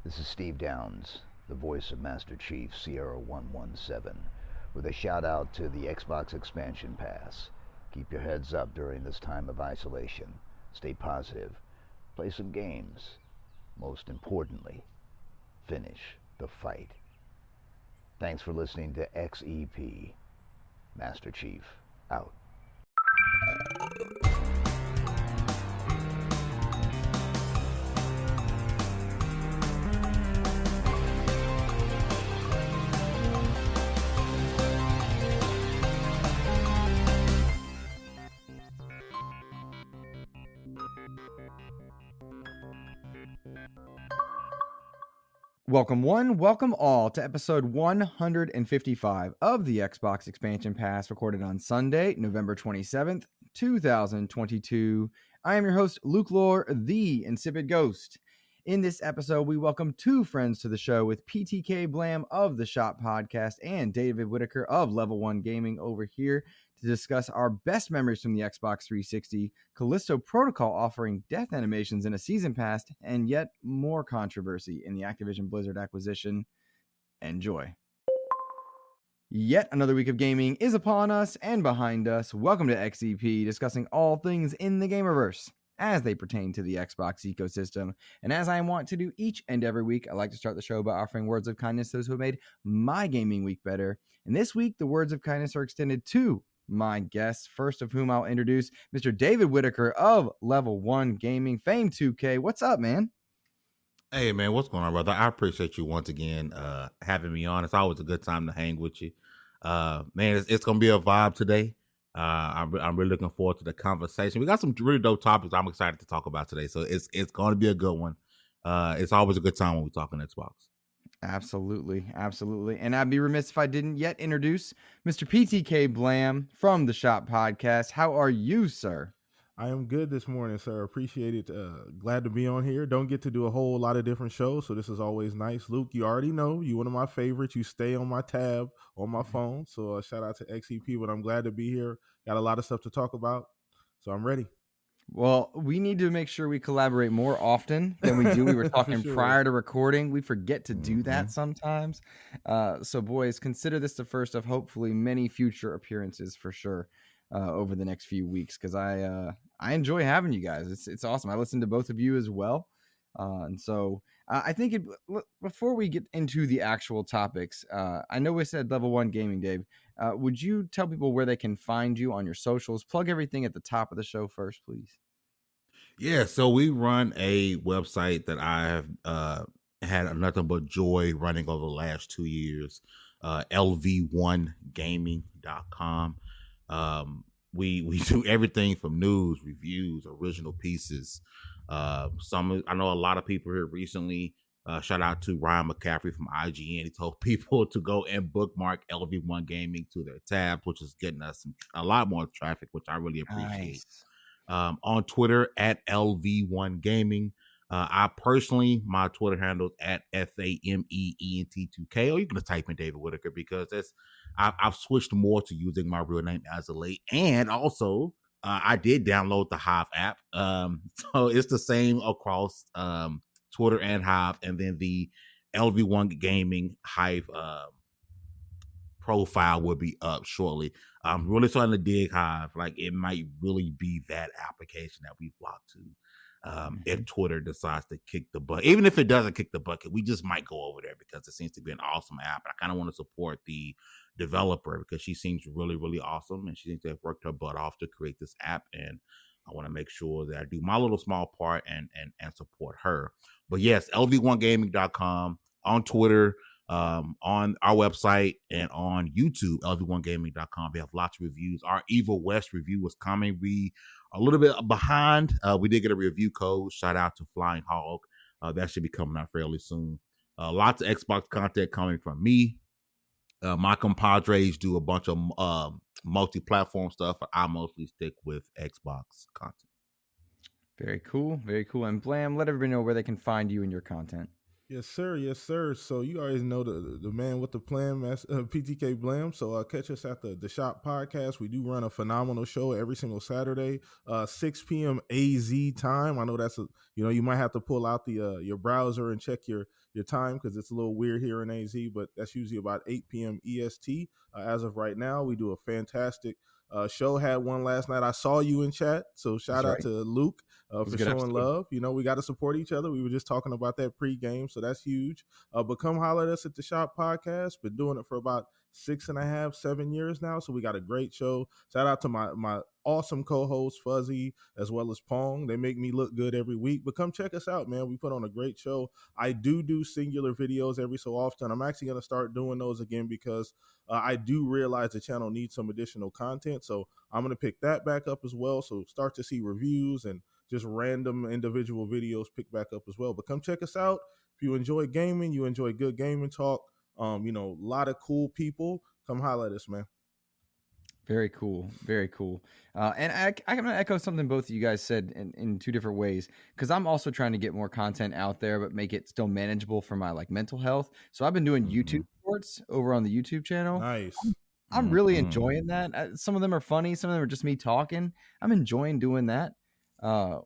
This is Steve Downs, the voice of Master Chief Sierra 117, with a shout out to the Xbox Expansion Pass. Keep your heads up during this time of isolation. Stay positive. Play some games. Most importantly, finish the fight. Thanks for listening to XEP. Master Chief, out. Welcome one, welcome all to episode 155 of the Xbox Expansion Pass, recorded on Sunday, November 27th, 2022. I am your host, Luke Lohr, the InsipidGhost. In this episode, we welcome two friends to the show with PTK Blam of the Shop Podcast and David Whitaker of Level 1 Gaming over here to discuss our best memories from the Xbox 360, Callisto Protocol offering death animations in a season pass, and yet more controversy in the Activision Blizzard acquisition. Enjoy. Yet another week of gaming is upon us and behind us. Welcome to XEP, discussing all things in the Gamerverse as they pertain to the Xbox ecosystem. And as I want to do each and every week, I like to start the show by offering words of kindness to those who have made my gaming week better. And this week, the words of kindness are extended to my guests, first of whom I'll introduce Mr. David Whitaker of Level 1 Gaming, Fame 2K. What's up, man? Hey, man, what's going on, brother? I appreciate you once again having me on. It's always a good time to hang with you. Man, it's going to be a vibe today. I'm really looking forward to the conversation. We got some really dope topics I'm excited to talk about today, so it's going to be a good one. It's always a good time when we talk on Xbox. Absolutely. And I'd be remiss if I didn't yet introduce Mr. PTK Blam from the Shop Podcast. How are you, sir? I am good this morning, sir. Appreciate it. Glad to be on here. Don't get to do a whole lot of different shows, so this is always nice. Luke, you already know you're one of my favorites. You stay on my tab on my phone, so shout out to XEP. But I'm glad to be here. Got a lot of stuff to talk about, so I'm ready. Well, we need to make sure we collaborate more often than we do. We were talking sure. prior to recording. We forget to do that sometimes. So, boys, consider this the first of hopefully many future appearances for sure over the next few weeks, because I enjoy having you guys. It's awesome. I listen to both of you as well. And so I think before we get into the actual topics, I know we said Level 1 Gaming, Dave. Would you tell people where they can find you on your socials? Plug everything at the top of the show first, please. Yeah, so we run a website that I have had nothing but joy running over the last 2 years, lv1gaming.com. We do everything from news, reviews, original pieces. I know a lot of people here recently. Shout out to Ryan McCaffrey from IGN. He told people to go and bookmark LV1 Gaming to their tabs, which is getting us a lot more traffic, which I really appreciate. Nice. On Twitter at LV1 Gaming. I personally, my Twitter handle is at FAMEENT2K, or you can just type in David Whitaker, because I've switched more to using my real name as of late. And also, I did download the Hive app. So it's the same across Twitter and Hive, and then the LV1 Gaming Hive profile will be up shortly. I'm really starting to dig Hive. Like, it might really be that application that we flock to. If Twitter decides to kick the bucket. Even if it doesn't kick the bucket, we just might go over there because it seems to be an awesome app. I kind of want to support the developer because she seems really, really awesome, and she seems to have worked her butt off to create this app, and I want to make sure that I do my little small part and support her. But yes, lv1gaming.com, on Twitter, on our website, and on YouTube, lv1gaming.com. We have lots of reviews. Our Evil West review was coming. We are a little bit behind. We did get a review code. Shout out to Flying Hog. That should be coming out fairly soon. Lots of Xbox content coming from me. My compadres do a bunch of multi-platform stuff. I mostly stick with Xbox content. Very cool. And Blam, let everybody know where they can find you and your content. Yes, sir. Yes, sir. So you already know the man with the plan, PTK Blam. So catch us at the Shop Podcast. We do run a phenomenal show every single Saturday, 6 p.m. AZ time. I know that's you might have to pull out the your browser and check your time because it's a little weird here in AZ, but that's usually about 8 p.m. EST. As of right now, we do a fantastic show. Had one last night. I saw you in chat, so shout out to Luke for showing love. We got to support each other. We were just talking about that pregame, so that's huge. But come holler at us at the Shop Podcast. Been doing it for about 6.5, 7 years now, so we got a great show. Shout out to my awesome co-host Fuzzy as well as Pong. They make me look good every week. But come check us out, man. We put on a great show. I do singular videos every so often. I'm actually going to start doing those again because I do realize the channel needs some additional content. So I'm going to pick that back up as well. So start to see reviews and just random individual videos pick back up as well. But come check us out. If you enjoy gaming, you enjoy good gaming talk, a lot of cool people, come holler at us, man. Very cool. Very cool. And I'm going to echo something both of you guys said in two different ways, because I'm also trying to get more content out there, but make it still manageable for my mental health. So I've been doing YouTube shorts over on the YouTube channel. Nice. I'm really enjoying that. Some of them are funny. Some of them are just me talking. I'm enjoying doing that,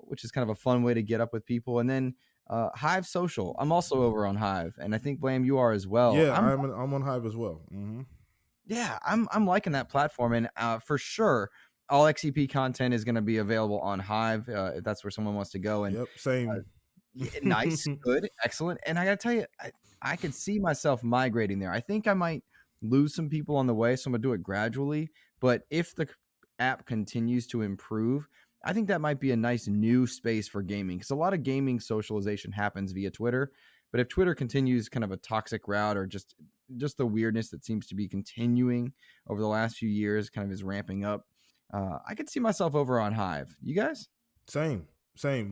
which is kind of a fun way to get up with people. And then Hive Social. I'm also over on Hive, and I think Blam, you are as well. Yeah, I'm on Hive as well. Yeah, I'm liking that platform, and for sure, all XCP content is going to be available on Hive if that's where someone wants to go. And yep, same. Nice, good, excellent. And I got to tell you, I could see myself migrating there. I think I might lose some people on the way, so I'm going to do it gradually. But if the app continues to improve, I think that might be a nice new space for gaming, because a lot of gaming socialization happens via Twitter. But if Twitter continues kind of a toxic route, or just the weirdness that seems to be continuing over the last few years kind of is ramping up, I could see myself over on Hive. You guys? Same.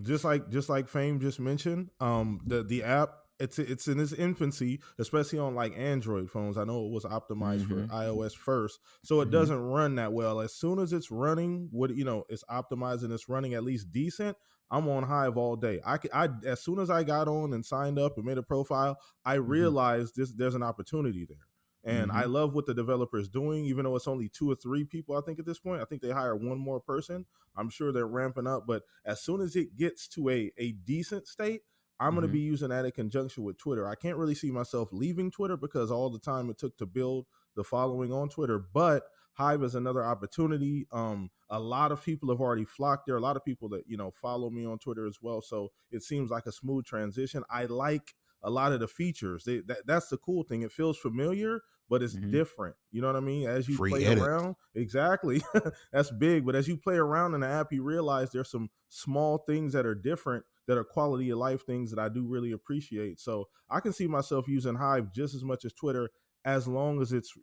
Just like Fame just mentioned, the app, it's in its infancy, especially on Android phones. I know it was optimized for iOS first, so it doesn't run that well. As soon as it's running, it's optimized and it's running at least decent, I'm on Hive all day. I as soon as I got on and signed up and made a profile, I realized there's an opportunity there. And I love what the developer is doing, even though it's only 2 or 3 people, I think, at this point. I think they hire one more person. I'm sure they're ramping up. But as soon as it gets to a decent state, I'm going to be using that in conjunction with Twitter. I can't really see myself leaving Twitter because all the time it took to build the following on Twitter. But Hive is another opportunity. A lot of people have already flocked there. A lot of people that, follow me on Twitter as well. So it seems like a smooth transition. I like a lot of the features. That's the cool thing. It feels familiar, but it's different. You know what I mean? As you play around, exactly. That's big. But as you play around in the app, you realize there's some small things that are different, that are quality of life things that I do really appreciate. So I can see myself using Hive just as much as Twitter, as long as it's,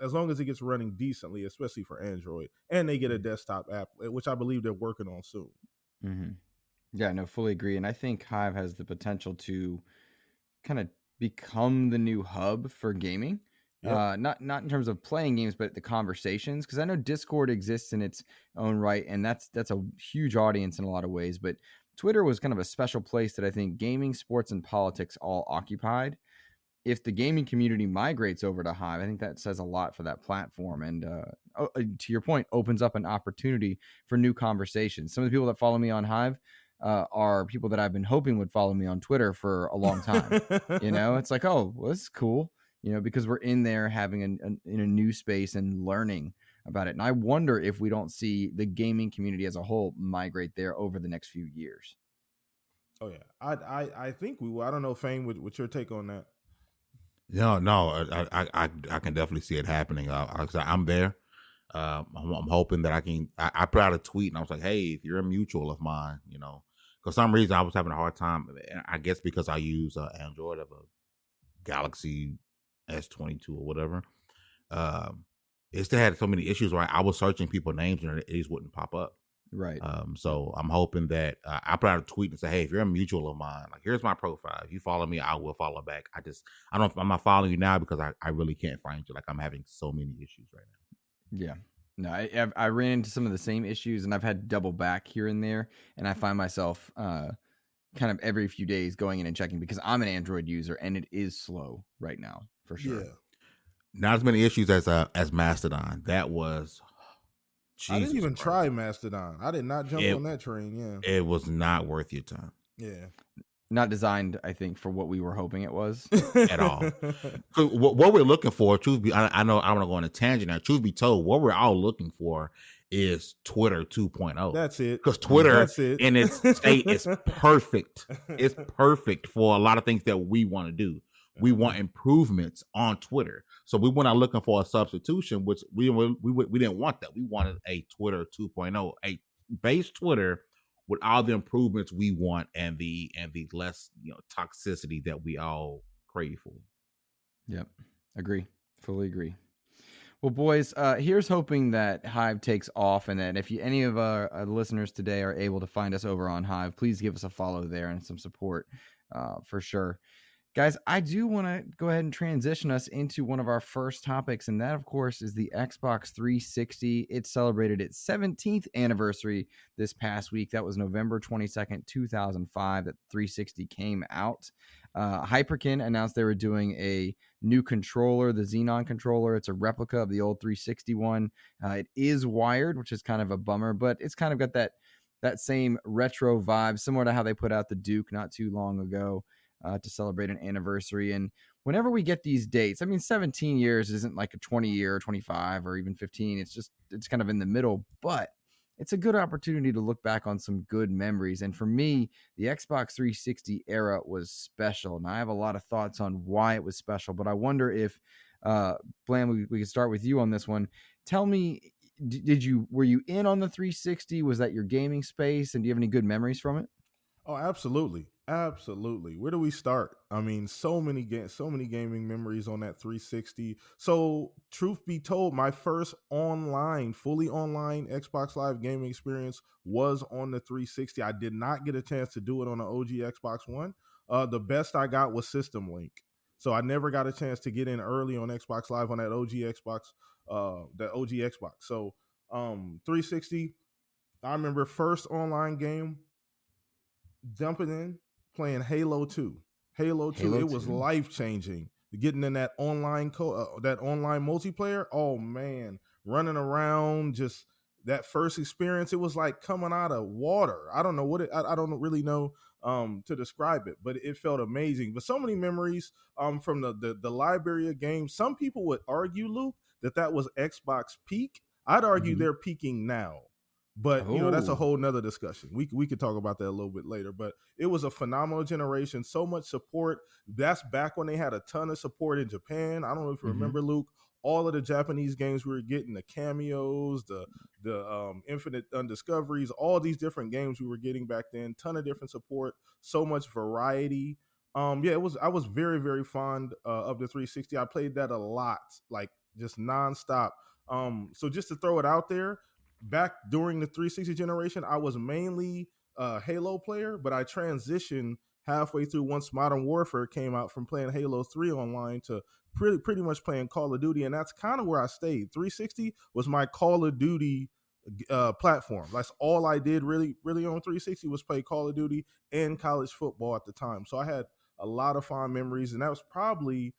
as long as it gets running decently, especially for Android, and they get a desktop app, which I believe they're working on soon. Yeah, no, fully agree. And I think Hive has the potential to kind of become the new hub for gaming. Not in terms of playing games, but the conversations, because I know Discord exists in its own right, and that's a huge audience in a lot of ways. But Twitter was kind of a special place that I think gaming, sports, and politics all occupied. If the gaming community migrates over to Hive, I think that says a lot for that platform. And to your point, opens up an opportunity for new conversations. Some of the people that follow me on Hive are people that I've been hoping would follow me on Twitter for a long time. It's like, oh, well, this is cool, because we're in there having in a new space and learning about it. And I wonder if we don't see the gaming community as a whole migrate there over the next few years. Oh yeah, I think we will. I don't know, Fame, what's your take on that? No, I can definitely see it happening. I'm there. I'm hoping that I put out a tweet and I was like, hey, if you're a mutual of mine, for some reason I was having a hard time. I guess because I use Android of a Galaxy S22 or whatever. It still had so many issues where I was searching people's names and it just wouldn't pop up. Right. So I'm hoping that I put out a tweet and say, hey, if you're a mutual of mine, here's my profile. If you follow me, I will follow back. I'm not following you now because I really can't find you. I'm having so many issues right now. Yeah. No, I ran into some of the same issues, and I've had to double back here and there, and I find myself kind of every few days going in and checking because I'm an Android user and it is slow right now for sure. Yeah. Not as many issues as Mastodon. That was I didn't Jesus even Christ. try Mastodon. I did not jump on that train. Yeah. It was not worth your time. Yeah. Not designed, I think, for what we were hoping it was at all. What we're looking for, truth be, I know I want to go on a tangent now. Truth be told, what we're all looking for is Twitter 2.0. That's it. Because Twitter it. in its state is perfect. It's perfect for a lot of things that we want to do. We want improvements on Twitter. So we were not looking for a substitution, which we didn't want that. We wanted a Twitter 2.0, a base Twitter with all the improvements we want and the less toxicity that we all crave for. Yep. Agree. Fully agree. Well, boys, here's hoping that Hive takes off and that if any of our listeners today are able to find us over on Hive, please give us a follow there and some support for sure. Guys, I do want to go ahead and transition us into one of our first topics, and that, of course, is the Xbox 360. It celebrated its 17th anniversary this past week. That was November 22nd, 2005, that 360 came out. Hyperkin announced they were doing a new controller, the Xenon controller. It's a replica of the old 360 one. It is wired, which is kind of a bummer, but it's kind of got that same retro vibe, similar to how they put out the Duke not too long ago. To celebrate an anniversary. And whenever we get these dates, 17 years isn't like a 20 year, 25, or even 15. It's kind of in the middle, but it's a good opportunity to look back on some good memories. And for me, the Xbox 360 era was special. And I have a lot of thoughts on why it was special, but I wonder if, Blam, we could start with you on this one. Tell me, were you in on the 360? Was that your gaming space? And do you have any good memories from it? Oh, absolutely. Absolutely. Where do we start? So many gaming memories on that 360. So, truth be told, my first fully online Xbox Live gaming experience was on the 360. I did not get a chance to do it on the OG Xbox One. The best I got was System Link. So I never got a chance to get in early on Xbox Live on that OG Xbox. So, 360, I remember first online game, jumping in, playing Halo 2. Halo 2, it was life-changing. Getting in that online multiplayer, oh man, running around, just that first experience, it was like coming out of water. I don't know I don't really know to describe it, but it felt amazing. But so many memories from the library of games. Some people would argue, Luke, that was Xbox peak. I'd argue they're peaking now. But that's a whole nother discussion. We could talk about that a little bit later. But it was a phenomenal generation. So much support. That's back when they had a ton of support in Japan. I don't know if you remember, Luke. All of the Japanese games we were getting, the cameos, the Infinite Undiscoveries, all these different games we were getting back then. Ton of different support. So much variety. I was very, very fond of the 360. I played that a lot, like just nonstop. So just to throw it out there, back during the 360 generation, I was mainly a Halo player, but I transitioned halfway through once Modern Warfare came out from playing Halo 3 online to pretty much playing Call of Duty, and that's kind of where I stayed. 360 was my Call of Duty platform. That's all I did really on 360 was play Call of Duty and college football at the time. So I had a lot of fond memories, and that was probably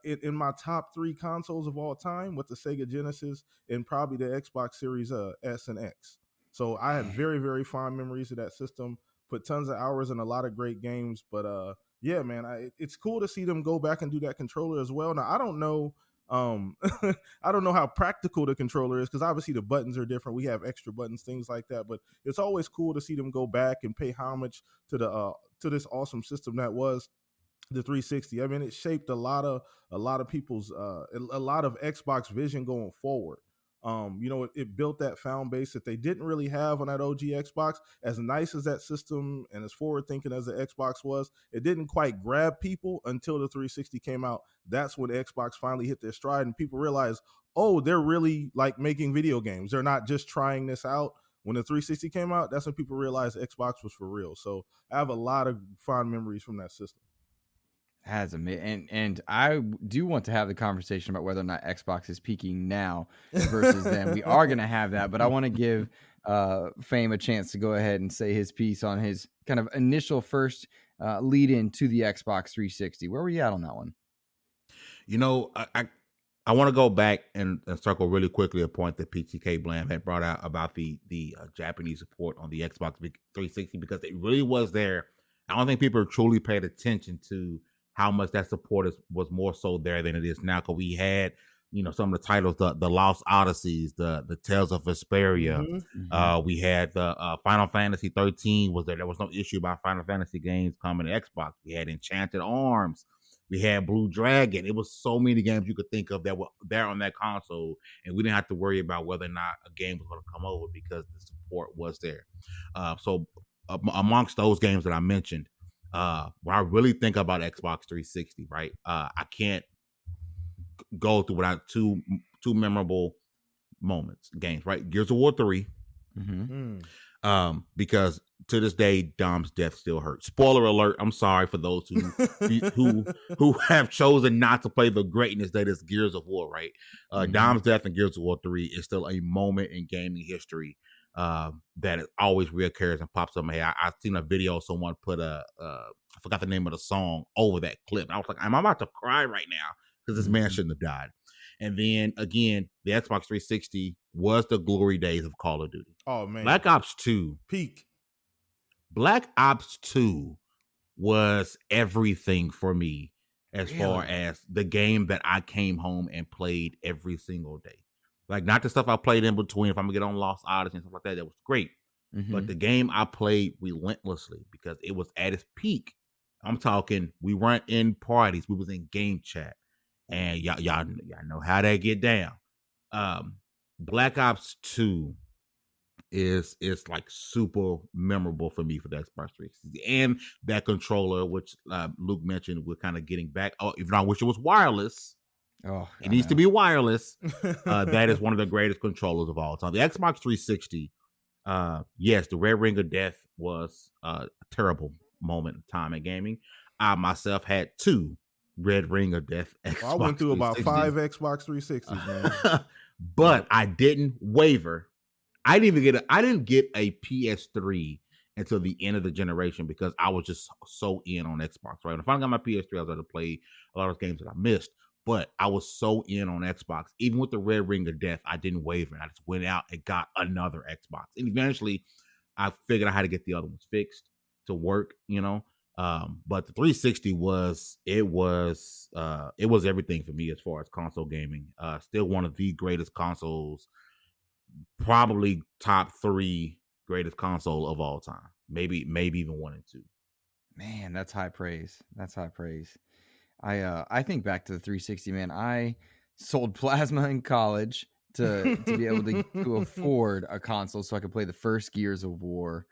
in my top 3 consoles of all time, with the Sega Genesis and probably the Xbox Series S and X. So I had very, very fond memories of that system. Put tons of hours in a lot of great games. But yeah, man, it's cool to see them go back and do that controller as well. Now I don't know, I don't know how practical the controller is, because obviously the buttons are different. We have extra buttons, things like that. But it's always cool to see them go back and pay homage to this awesome system that was the 360. I mean, it shaped a lot of people's a lot of Xbox vision going forward. It built that found base that they didn't really have on that OG Xbox. As nice as that system and as forward thinking as the Xbox was, it didn't quite grab people until the 360 came out. That's when Xbox finally hit their stride and people realized, oh, they're really like making video games. They're not just trying this out. When the 360 came out, that's when people realized Xbox was for real. So I have a lot of fond memories from that system. And I do want to have the conversation about whether or not Xbox is peaking now versus then. We are going to have that, but I want to give Fame a chance to go ahead and say his piece on his kind of initial first lead in to the Xbox 360. Where were you at on that one? You know, I want to go back and circle really quickly a point that PTK Blam had brought out about the Japanese support on the Xbox 360, because it really was there. I don't think people truly paid attention to how much that support was more so there than it is now. Because we had, some of the titles, the Lost Odysseys, the Tales of Vesperia. Mm-hmm. We had the Final Fantasy 13 was there. There was no issue about Final Fantasy games coming to Xbox. We had Enchanted Arms. We had Blue Dragon. It was so many games you could think of that were there on that console, and we didn't have to worry about whether or not a game was going to come over because the support was there. So amongst those games that I mentioned, when I really think about Xbox 360, right, I can't go through without two memorable games, right? Gears of War 3, because to this day, Dom's death still hurts. Spoiler alert! I'm sorry for those who have chosen not to play the greatness that is Gears of War, right? Dom's death in Gears of War 3 is still a moment in gaming history that it always reoccurs and pops up in my head. I've seen a video, someone put I forgot the name of the song over that clip. I was like, I'm about to cry right now because this man shouldn't have died. And then again, the Xbox 360 was the glory days of Call of Duty. Oh man, Black Ops 2 peak. Black Ops 2 was everything for me as far as the game that I came home and played every single day. Like, not the stuff I played in between. If I'm gonna get on Lost Odyssey and stuff like that, that was great. But the game I played relentlessly because it was at its peak. I'm talking, we weren't in parties, we was in game chat, and y'all know how that get down. Black Ops 2 is like super memorable for me for the Xbox 360 and that controller, which Luke mentioned, we're kind of getting back. Oh, even though I wish it was wireless. Oh, it needs to be wireless. That is one of the greatest controllers of all time. The Xbox 360, yes, the Red Ring of Death was a terrible moment in time in gaming. I myself had 2 Red Ring of Death Xbox I went through about 5 Xbox 360s, man. But I didn't waver. I didn't get a PS3 until the end of the generation because I was just so in on Xbox, right? When I finally got my PS3, I was able to play a lot of games that I missed, but I was so in on Xbox. Even with the Red Ring of Death, I didn't waver. I just went out and got another Xbox. And eventually I figured out how to get the other ones fixed to work, but the 360 was everything for me as far as console gaming. Still one of the greatest consoles, probably top 3 greatest console of all time. Maybe even 1 and 2. Man, that's high praise. I think back to the 360, man. I sold plasma in college to be able to afford a console so I could play the first Gears of War.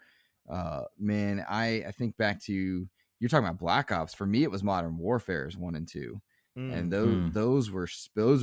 Man, I think back to, you're talking about Black Ops. For me, it was Modern Warfare's 1 and 2. And those were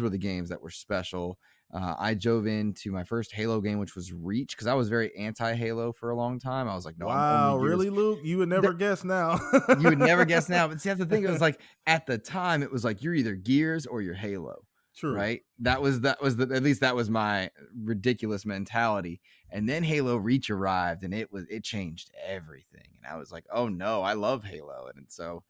the games that were special. I dove into my first Halo game, which was Reach, because I was very anti-Halo for a long time. I was like, no, wow, really, Luke? You would never guess now. You would never guess now. But see, that's the thing. It was like, at the time, it was like, you're either Gears or you're Halo. True. Right? That was at least that was my ridiculous mentality. And then Halo Reach arrived, and it changed everything. And I was like, oh no, I love Halo. And so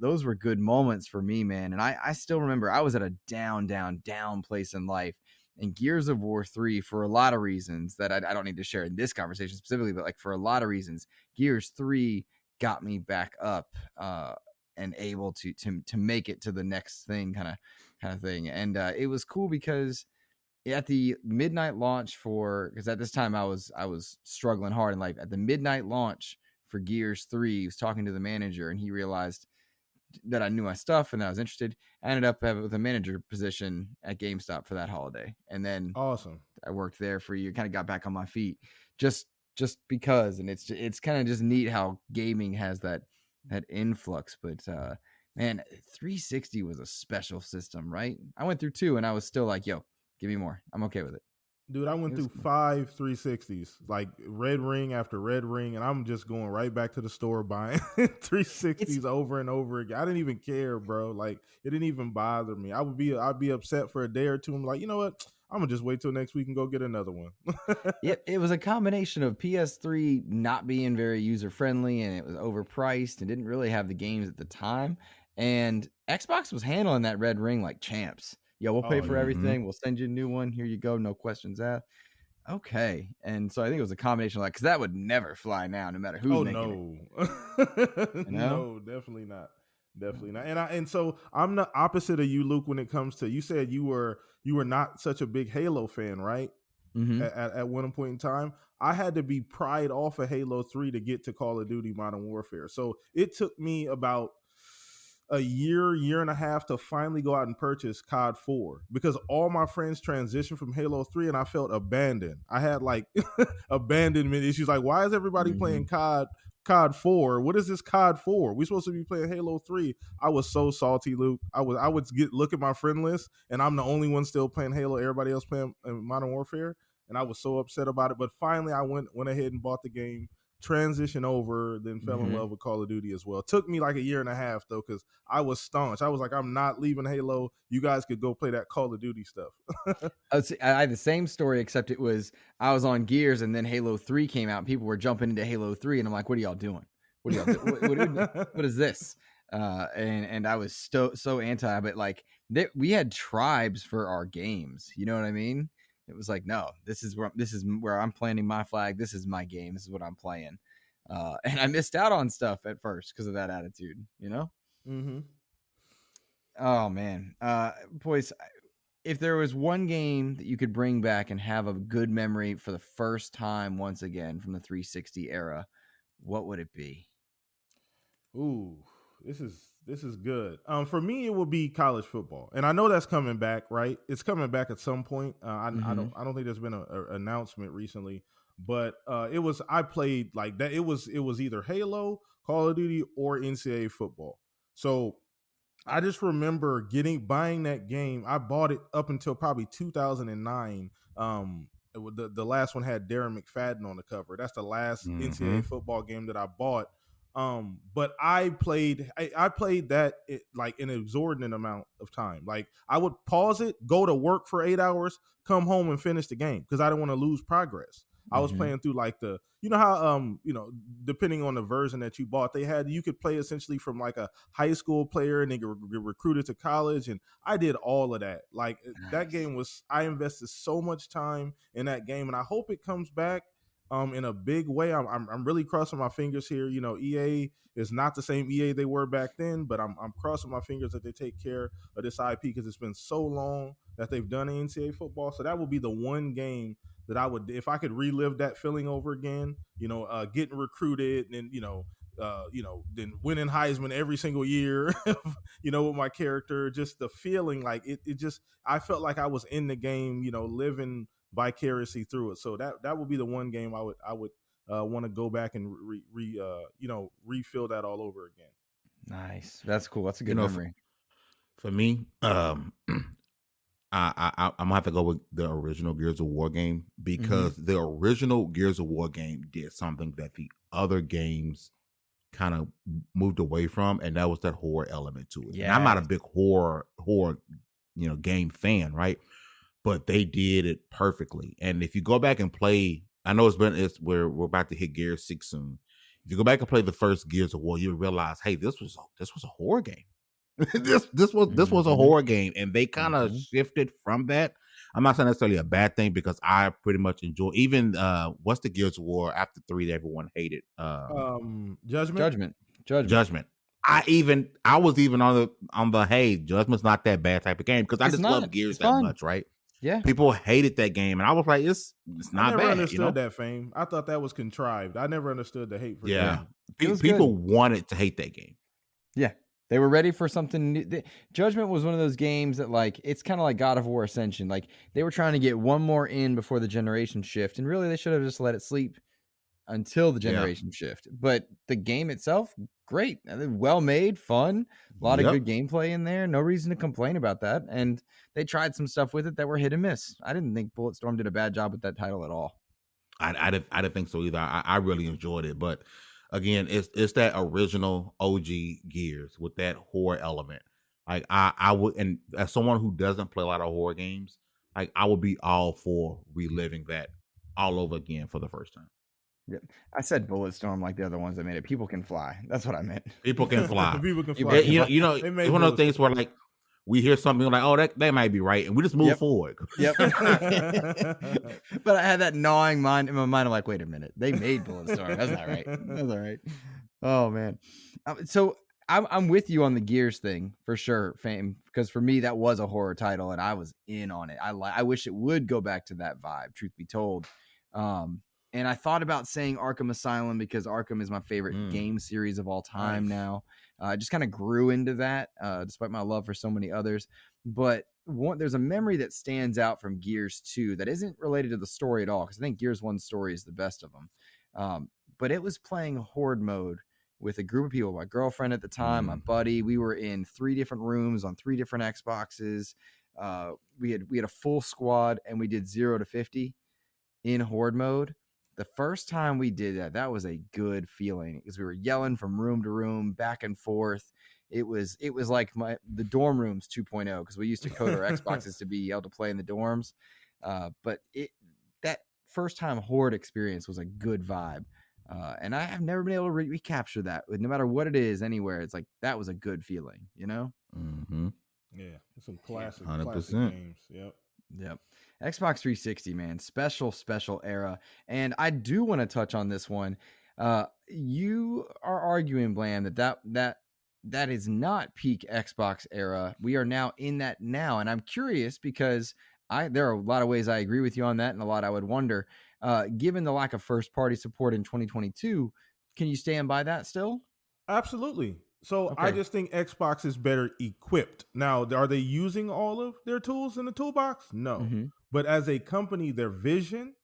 those were good moments for me, man. And I still remember I was at a down place in life. And Gears of War 3, for a lot of reasons that I don't need to share in this conversation specifically, but like for a lot of reasons, Gears 3 got me back up and able to make it to the next thing kind of thing. And it was cool because at the midnight launch because at this time I was struggling hard in life. At the midnight launch for Gears 3, he was talking to the manager, and he realized that I knew my stuff and that I was interested. I ended up with a manager position at GameStop for that holiday. And then awesome, I worked there for a year, kind of got back on my feet just because. And it's kind of just neat how gaming has that influx. But man, 360 was a special system, right? I went through 2 and I was still like, yo, give me more. I'm okay with it. Dude, I went through 5 360s, like red ring after red ring, and I'm just going right back to the store buying 360s over and over again. I didn't even care, bro. Like it didn't even bother me. I'd be upset for a day or two. I'm like, you know what? I'm gonna just wait till next week and go get another one. It was a combination of PS3 not being very user friendly and it was overpriced and didn't really have the games at the time. And Xbox was handling that red ring like champs. Yo, we'll pay for everything. We'll send you a new one. Here you go. No questions asked. Okay. And so I think it was a combination of that because that would never fly now, no matter who's making it. You know? No, definitely not. Definitely not. And so I'm the opposite of you, Luke, when it comes to, you said you were not such a big Halo fan, right? At one point in time. I had to be pried off of Halo 3 to get to Call of Duty Modern Warfare. So it took me about a year and a half to finally go out and purchase COD 4 because all my friends transitioned from Halo 3 and I felt abandoned. I had like abandonment issues. Like, why is everybody playing COD 4? What is this COD 4? We're supposed to be playing Halo 3. I was so salty, Luke. I would look at my friend list and I'm the only one still playing Halo. Everybody else playing Modern Warfare. And I was so upset about it. But finally I went ahead and bought the game, transition over, then fell in love with Call of Duty as well. It took me like a year and a half though, because I was staunch. I was like, I'm not leaving Halo. You guys could go play that Call of Duty stuff. I had the same story, except it was I was on Gears and then Halo 3 came out and people were jumping into Halo 3 and I'm like, what are y'all doing? What are y'all doing? What is this? And I was so anti, but like we had tribes for our games. You know what I mean? It was like, no, this is where I'm planting my flag. This is my game. This is what I'm playing. And I missed out on stuff at first because of that attitude, you know? Oh, man. Boys, if there was one game that you could bring back and have a good memory for the first time once again from the 360 era, what would it be? Ooh, this is good. For me, it would be college football, and I know that's coming back. Right, it's coming back at some point. I don't think there's been an announcement recently, but I played like that. It was either Halo, Call of Duty, or NCAA football. So I just remember buying that game. I bought it up until probably 2009. The last one had Darren McFadden on the cover. That's the last NCAA football game that I bought. But I played that like an exorbitant amount of time. Like I would pause it, go to work for 8 hours, come home and finish the game because I didn't want to lose progress. I was playing through like you know how depending on the version that you bought, you could play essentially from like a high school player and then get recruited to college, and I did all of that. Like that game I invested so much time in that game, and I hope it comes back in a big way. I'm really crossing my fingers here. You know, EA is not the same EA they were back then, but I'm crossing my fingers that they take care of this IP because it's been so long that they've done NCAA football. So that would be the one game that I would, if I could relive that feeling over again, getting recruited and, then winning Heisman every single year, with my character, just the feeling like it just, I felt like I was in the game, living vicariously through it. So that would be the one game I would want to go back and refill that all over again. Nice. That's cool. That's a good memory. For me, I'm gonna have to go with the original Gears of War game because the original Gears of War game did something that the other games kind of moved away from, and that was that horror element to it. Yeah. And I'm not a big horror game fan, right? But they did it perfectly. And if you go back and play, I know we're about to hit Gears 6 soon. If you go back and play the first Gears of War, you realize, hey, this was a horror game. this was a horror game, and they kind of shifted from that. I'm not saying necessarily a bad thing because I pretty much enjoy even what's the Gears of War after 3 that everyone hated? Judgment. I was even on the hey, Judgment's not that bad type of game because I just love Gears that much, right? Yeah, people hated that game, and I was like, it's not bad. I never understood that fame. I thought that was contrived. I never understood the hate for that. People wanted to hate that game. Yeah, they were ready for something new. Judgment was one of those games that, like, it's kind of like God of War Ascension. Like, they were trying to get one more in before the generation shift, and really, they should have just let it sleep until the generation shift. But the game itself, great, well made, fun, a lot of good gameplay in there. No reason to complain about that. And they tried some stuff with it that were hit and miss. I didn't think Bulletstorm did a bad job with that title at all. I didn't think so either. I really enjoyed it, but again, it's that original OG Gears with that horror element. Like I would, and as someone who doesn't play a lot of horror games, like I would be all for reliving that all over again for the first time. Yeah, I said Bulletstorm like the other ones that made it. People Can Fly. That's what I meant. People can fly. People can fly. You know, it's one of those things where like we hear something like, oh, that might be right, and we just move forward. Yep. But I had that gnawing mind in my mind. I'm like, wait a minute, they made Bulletstorm. That's not right. That's all right. Oh man. So I'm with you on the Gears thing for sure, Fame, because for me that was a horror title and I was in on it. I wish it would go back to that vibe, truth be told. And I thought about saying Arkham Asylum because Arkham is my favorite game series of all time now. I just kind of grew into that, despite my love for so many others. But there's a memory that stands out from Gears 2 that isn't related to the story at all, because I think Gears 1 story is the best of them. But it was playing Horde mode with a group of people, my girlfriend at the time, my buddy. We were in 3 different rooms on 3 different Xboxes. We had a full squad, and we did 0 to 50 in Horde mode. The first time we did that was a good feeling because we were yelling from room to room, back and forth. It was like the dorm rooms 2.0, because we used to code our Xboxes to be able to play in the dorms. But that first time Horde experience was a good vibe. And I have never been able to recapture that. No matter what it is, anywhere, it's like that was a good feeling, you know? Mm-hmm. Yeah, some classic 100%. games. Yep. Xbox 360, man, special era. And I do want to touch on this one. You are arguing, Blam, that is not peak Xbox era. We are now in that now, and I'm curious because there are a lot of ways I agree with you on that, and a lot I would wonder. Given the lack of first-party support in 2022, can you stand by that still? Absolutely. So I just think Xbox is better equipped. Now, are they using all of their tools in the toolbox? No. Mm-hmm. But as a company, their vision,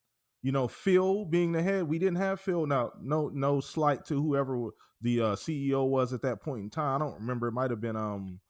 Phil being the head, we didn't have Phil. Now, no slight to whoever the CEO was at that point in time. I don't remember. It might have been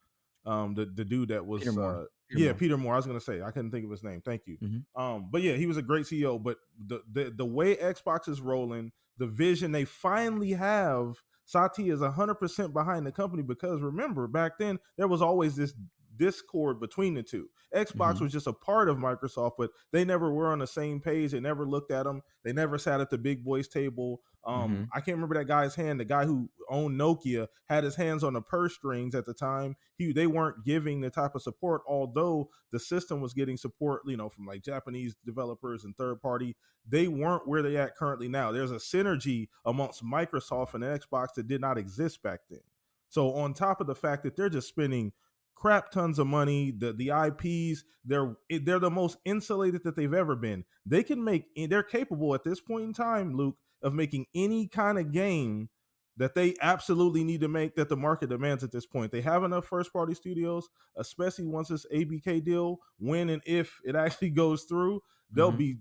the dude that was Peter Moore. Peter Moore. I was going to say, I couldn't think of his name. Thank you. Mm-hmm. But yeah, he was a great CEO. But the way Xbox is rolling, the vision they finally have, Satya is 100% behind the company, because remember, back then there was always this discord between the two. Xbox was just a part of Microsoft, but they never were on the same page. They never looked at them. They never sat at the big boys table. I can't remember that guy's hand. The guy who owned Nokia had his hands on the purse strings at the time. They weren't giving the type of support, although the system was getting support, from like Japanese developers and third party. They weren't where they at currently now. There's a synergy amongst Microsoft and Xbox that did not exist back then. So on top of the fact that they're just spending crap tons of money, the IPs, they're the most insulated that they've ever been. They're capable at this point in time, Luke, of making any kind of game that they absolutely need to make, that the market demands at this point. They have enough first party studios, especially once this ABK deal, when and if it actually goes through, they'll be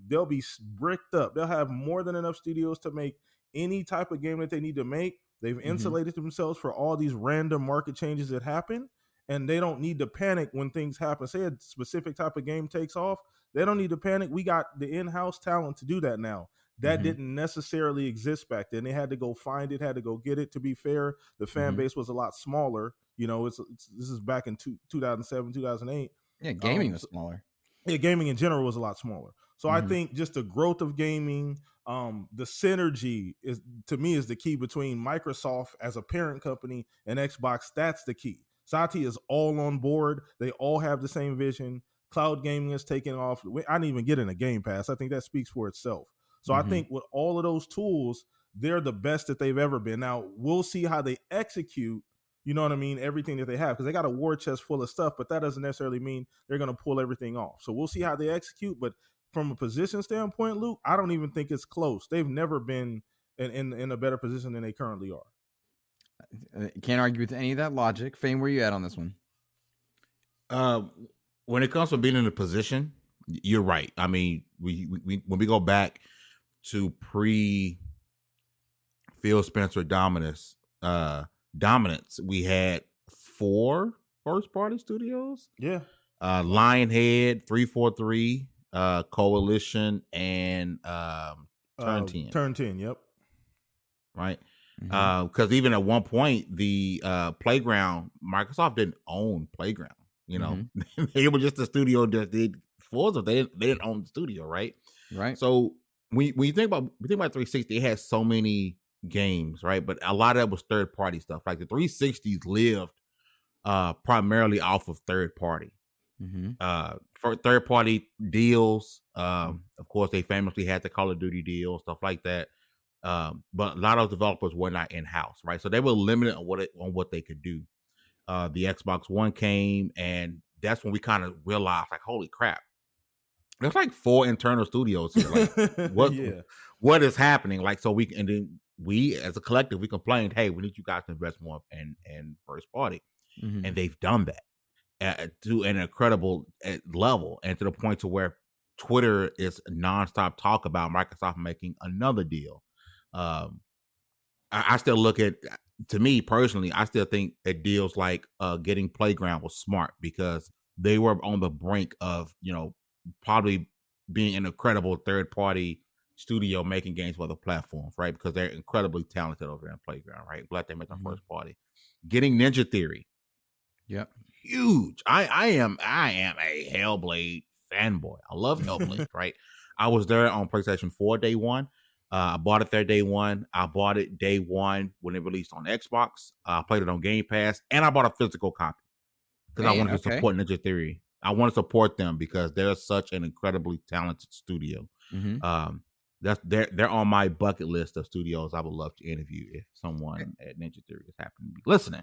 bricked up. They'll have more than enough studios to make any type of game that they need to make. They've insulated themselves for all these random market changes that happen. And they don't need to panic when things happen. Say a specific type of game takes off, they don't need to panic. We got the in-house talent to do that now. That didn't necessarily exist back then. They had to go find it, had to go get it. To be fair, the fan base was a lot smaller. This is back in 2007, 2008. Yeah, gaming was smaller. Yeah, gaming in general was a lot smaller. So I think just the growth of gaming, the synergy is the key between Microsoft as a parent company and Xbox. That's the key. Satya is all on board. They all have the same vision. Cloud gaming is taking off. I didn't even get in a Game Pass. I think that speaks for itself. So I think with all of those tools, they're the best that they've ever been. Now, we'll see how they execute, you know what I mean, everything that they have, because they got a war chest full of stuff, but that doesn't necessarily mean they're going to pull everything off. So we'll see how they execute. But from a position standpoint, Luke, I don't even think it's close. They've never been in a better position than they currently are. Can't argue with any of that logic. Fame, where you at on this one? When it comes to being in a position, you're right. I mean, we when we go back to pre Phil Spencer dominance, we had 4 first-party studios. Yeah. Lionhead, 343, Coalition, and Turn 10. Turn 10, yep. Right? Because even at one point, the Playground, Microsoft didn't own Playground. You know, they were just a studio that did Forza. They didn't own the studio, right? Right. So when you think about 360, it has so many games, right? But a lot of that was third party stuff. Like the 360s lived primarily off of third party. For third party deals. Of course, they famously had the Call of Duty deal, stuff like that. But a lot of developers were not in house, right? So they were limited on what they could do. The Xbox One came, and that's when we kind of realized, like, holy crap, there's like 4 internal studios here. Like, what is happening? Like, so we as a collective, we complained, hey, we need you guys to invest more in first party, and they've done that to an incredible level, and to the point to where Twitter is nonstop talk about Microsoft making another deal. I still look at, to me personally, I still think that deals like getting Playground was smart, because they were on the brink of, probably being an incredible third party studio making games for other platforms, right? Because they're incredibly talented over there in Playground, right? Glad they make them first party. Getting Ninja Theory. Yep. Huge. I am a Hellblade fanboy. I love Hellblade, right? I was there on PlayStation 4 day one. I bought it there day one. I bought it day one when it released on Xbox. I played it on Game Pass, and I bought a physical copy because I wanted to support Ninja Theory. I want to support them because they're such an incredibly talented studio. They're on my bucket list of studios I would love to interview if someone at Ninja Theory is happening to be listening.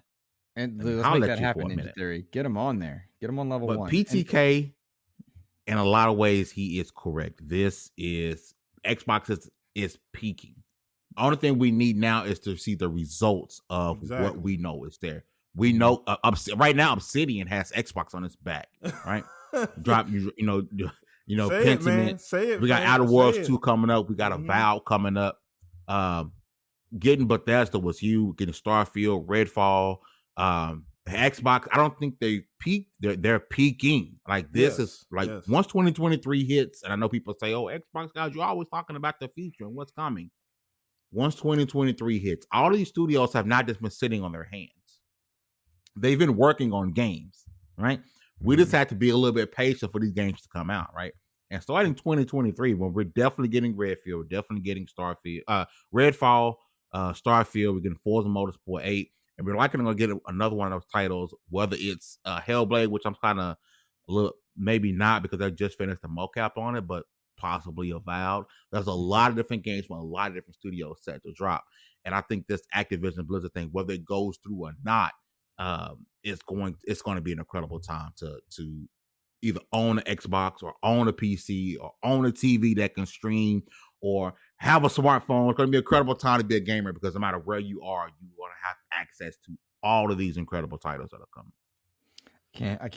And let's make that happen, Ninja Theory. Get them on there. Get them on level 1. But PTK, in a lot of ways, he is correct. This is Xbox is peaking. The only thing we need now is to see the results of what we know is there. We know right now Obsidian has Xbox on its back, right? Drop Pentiment. Say it. We got Outer Worlds 2 coming up. We got Avowed coming up. Getting Bethesda was huge. Getting Starfield, Redfall. Xbox, I don't think they peaked. They're peaking. Like this is like once 2023 hits, and I know people say, "Oh, Xbox guys, you're always talking about the future and what's coming." Once 2023 hits, all these studios have not just been sitting on their hands. They've been working on games, right? We just had to be a little bit patient for these games to come out, right? And starting 2023, when we're definitely getting Redfield, we're definitely getting Redfall, Starfield, we're getting Forza Motorsport 8. And we're likely going to get another one of those titles, whether it's Hellblade, which I'm kind of a little, maybe not because they just finished the mocap on it, but possibly Avowed. There's a lot of different games from a lot of different studios set to drop. And I think this Activision Blizzard thing, whether it goes through or not, it's going to be an incredible time to either own an Xbox or own a PC or own a TV that can stream or have a smartphone. It's going to be an incredible time to be a gamer, because no matter where you are, you want to have access to all of these incredible titles that are coming. I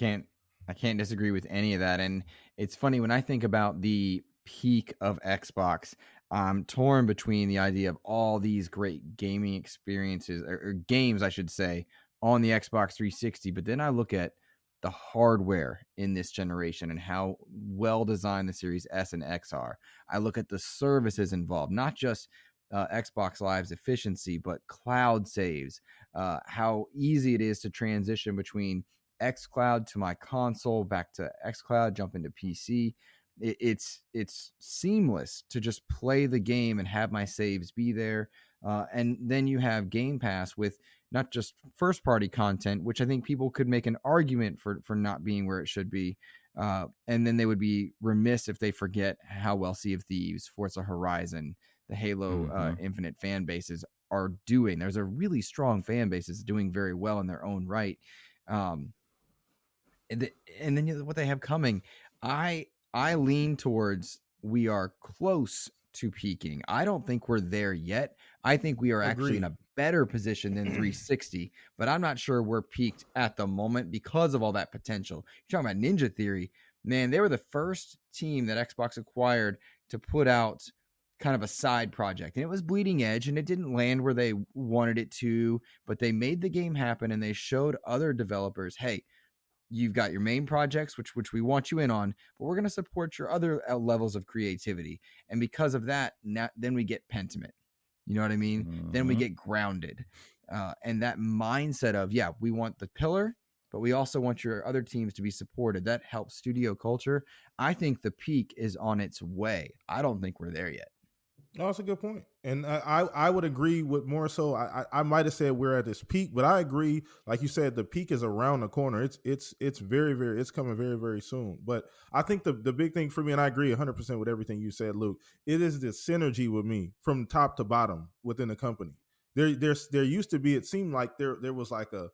can't disagree with any of that. And it's funny, when I think about the peak of Xbox, I'm torn between the idea of all these great gaming experiences, or games, I should say, on the Xbox 360. But then I look at the hardware in this generation and how well designed the Series S and X are. I look at the services involved, not just Xbox Live's efficiency, but cloud saves, how easy it is to transition between xCloud to my console, back to xCloud, jump into PC. It's seamless to just play the game and have my saves be there. And then you have Game Pass with not just first party content, which I think people could make an argument for not being where it should be. And then they would be remiss if they forget how well Sea of Thieves, Forza Horizon, the Halo Infinite fan bases are doing. There's a really strong fan bases doing very well in their own right. And then what they have coming, I lean towards we are close to peaking. I don't think we're there yet. I think we are actually in a better position than 360, but I'm not sure we're peaked at the moment because of all that potential. You're talking about Ninja Theory, man. They were the first team that Xbox acquired to put out kind of a side project, and it was bleeding edge, and it didn't land where they wanted it to, but they made the game happen, and they showed other developers, hey, you've got your main projects, which we want you in on, but we're going to support your other levels of creativity. And because of that, then we get Pentiment. You know what I mean? Mm-hmm. Then we get grounded. And that mindset of, yeah, we want the pillar, but we also want your other teams to be supported. That helps studio culture. I think the peak is on its way. I don't think we're there yet. No, that's a good point. And I would agree with more so. I might have said we're at this peak, but I agree. Like you said, the peak is around the corner. It's very, very, it's coming very, very soon. But I think the big thing for me, and I agree 100% with everything you said, Luke, it is the synergy with me from top to bottom within the company. There used to be, it seemed like there was like a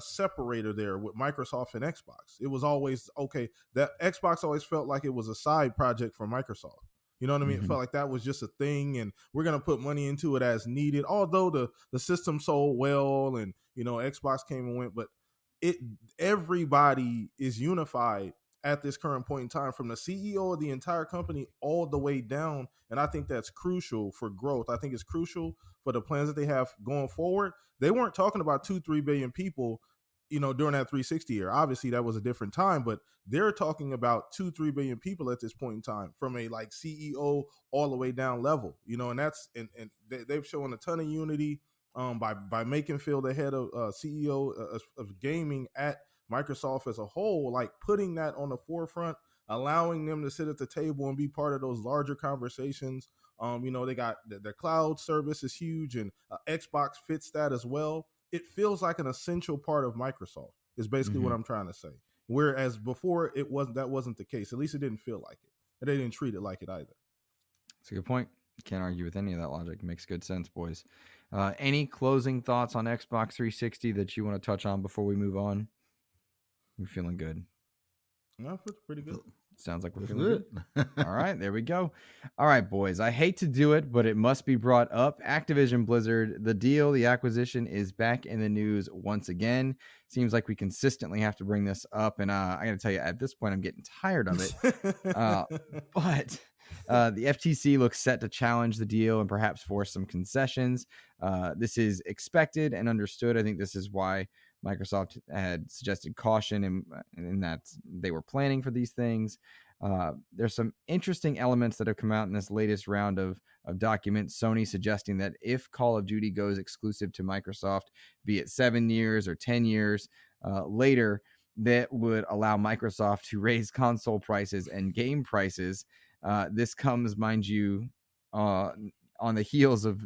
separator there with Microsoft and Xbox. It was always, okay, that Xbox always felt like it was a side project for Microsoft. You know what I mean? It felt like that was just a thing, and we're going to put money into it as needed. Although the system sold well, and Xbox came and went, but everybody is unified at this current point in time, from the CEO of the entire company all the way down. And I think that's crucial for growth. I think it's crucial for the plans that they have going forward. They weren't talking about 2-3 billion people, during that 360 year. Obviously that was a different time, but they're talking about 2-3 billion people at this point in time, from a like CEO all the way down level, and that's, and they've shown a ton of unity by making Phil the head of CEO of gaming at Microsoft as a whole, like putting that on the forefront, allowing them to sit at the table and be part of those larger conversations. They got their cloud service is huge, and Xbox fits that as well. It feels like an essential part of Microsoft is basically what I'm trying to say. Whereas before that wasn't the case. At least it didn't feel like it. And they didn't treat it like it either. That's a good point. Can't argue with any of that logic. It makes good sense, boys. Any closing thoughts on Xbox 360 that you want to touch on before we move on? We're feeling good. No, it's pretty good. Sounds like we're feeling good. All right, there we go. All right, boys. I hate to do it, but it must be brought up. Activision Blizzard, the acquisition is back in the news once again. Seems like we consistently have to bring this up, and I got to tell you, at this point, I'm getting tired of it. But the FTC looks set to challenge the deal and perhaps force some concessions. This is expected and understood. I think this is why Microsoft had suggested caution in that they were planning for these things. There's some interesting elements that have come out in this latest round of documents. Sony suggesting that if Call of Duty goes exclusive to Microsoft, be it 7 years or 10 years later, that would allow Microsoft to raise console prices and game prices. This comes, mind you, on the heels of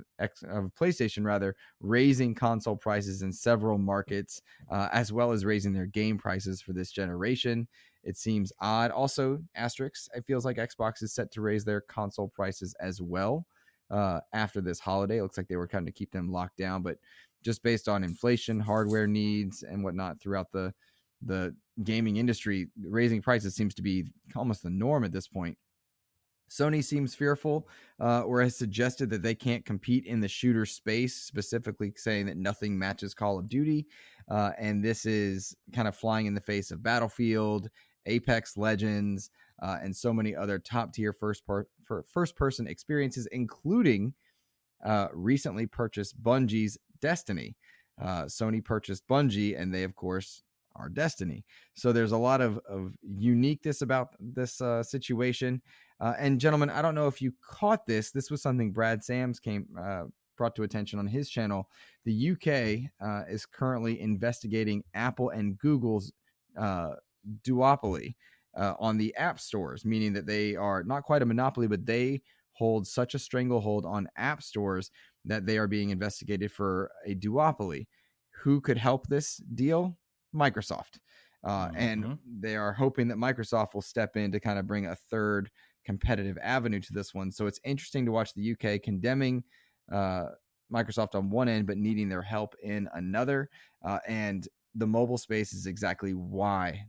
PlayStation, rather, raising console prices in several markets, as well as raising their game prices for this generation. It seems odd. Also, asterisk, it feels like Xbox is set to raise their console prices as well after this holiday. It looks like they were kind of keep them locked down, but just based on inflation, hardware needs, and whatnot throughout the gaming industry, raising prices seems to be almost the norm at this point. Sony seems fearful or has suggested that they can't compete in the shooter space, specifically saying that nothing matches Call of Duty. And this is kind of flying in the face of Battlefield, Apex Legends, and so many other top-tier first-person experiences, including recently purchased Bungie's Destiny. Sony purchased Bungie, and they, of course, are Destiny. So there's a lot of uniqueness about this situation. And gentlemen, I don't know if you caught this. This was something Brad Sams brought to attention on his channel. The UK is currently investigating Apple and Google's duopoly on the app stores, meaning that they are not quite a monopoly, but they hold such a stranglehold on app stores that they are being investigated for a duopoly. Who could help this deal? Microsoft. And they are hoping that Microsoft will step in to kind of bring a third competitive avenue to this one. So it's interesting to watch the UK condemning Microsoft on one end, but needing their help in another. And the mobile space is exactly why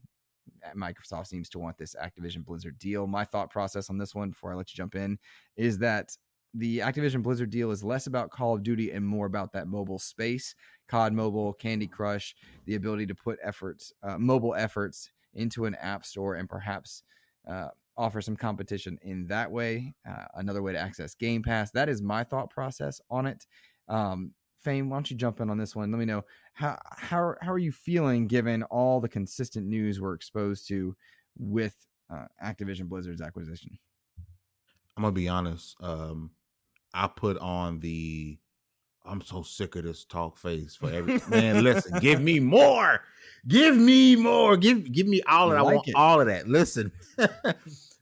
Microsoft seems to want this Activision Blizzard deal. My thought process on this one, before I let you jump in, is that the Activision Blizzard deal is less about Call of Duty and more about that mobile space, COD Mobile, Candy Crush, the ability to put mobile efforts into an app store and perhaps offer some competition in that way. Another way to access Game Pass. That is my thought process on it. Fame, why don't you jump in on this one? Let me know how are you feeling given all the consistent news we're exposed to with Activision Blizzard's acquisition? I'm gonna be honest. I put on I'm so sick of this talk face for every man. Listen, give me more. Give me more. Give me all of that. I want all of that. Listen.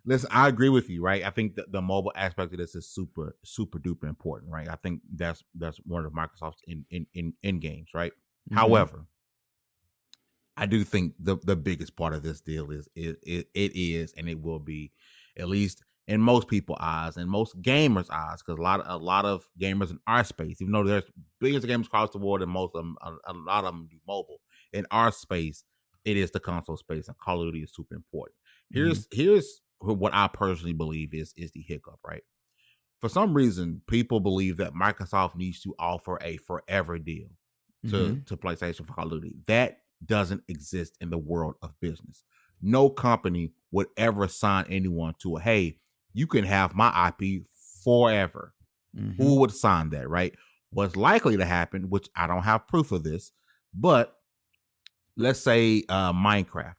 Listen, I agree with you, right? I think that the mobile aspect of this is super, super duper important, right? I think that's one of Microsoft's in games, right? Mm-hmm. However, I do think the biggest part of this deal is and it will be, at least in most people's eyes and most gamers' eyes, because a lot of gamers in our space, even though there's billions of gamers across the world and most of them, a lot of them do mobile. In our space, it is the console space, and Call of Duty is super important. Here's what I personally believe is the hiccup, right? For some reason, people believe that Microsoft needs to offer a forever deal to PlayStation for Call of Duty. That doesn't exist in the world of business. No company would ever sign anyone to hey, you can have my IP forever. Who would sign that, right? What's likely to happen, which I don't have proof of this, but let's say Minecraft.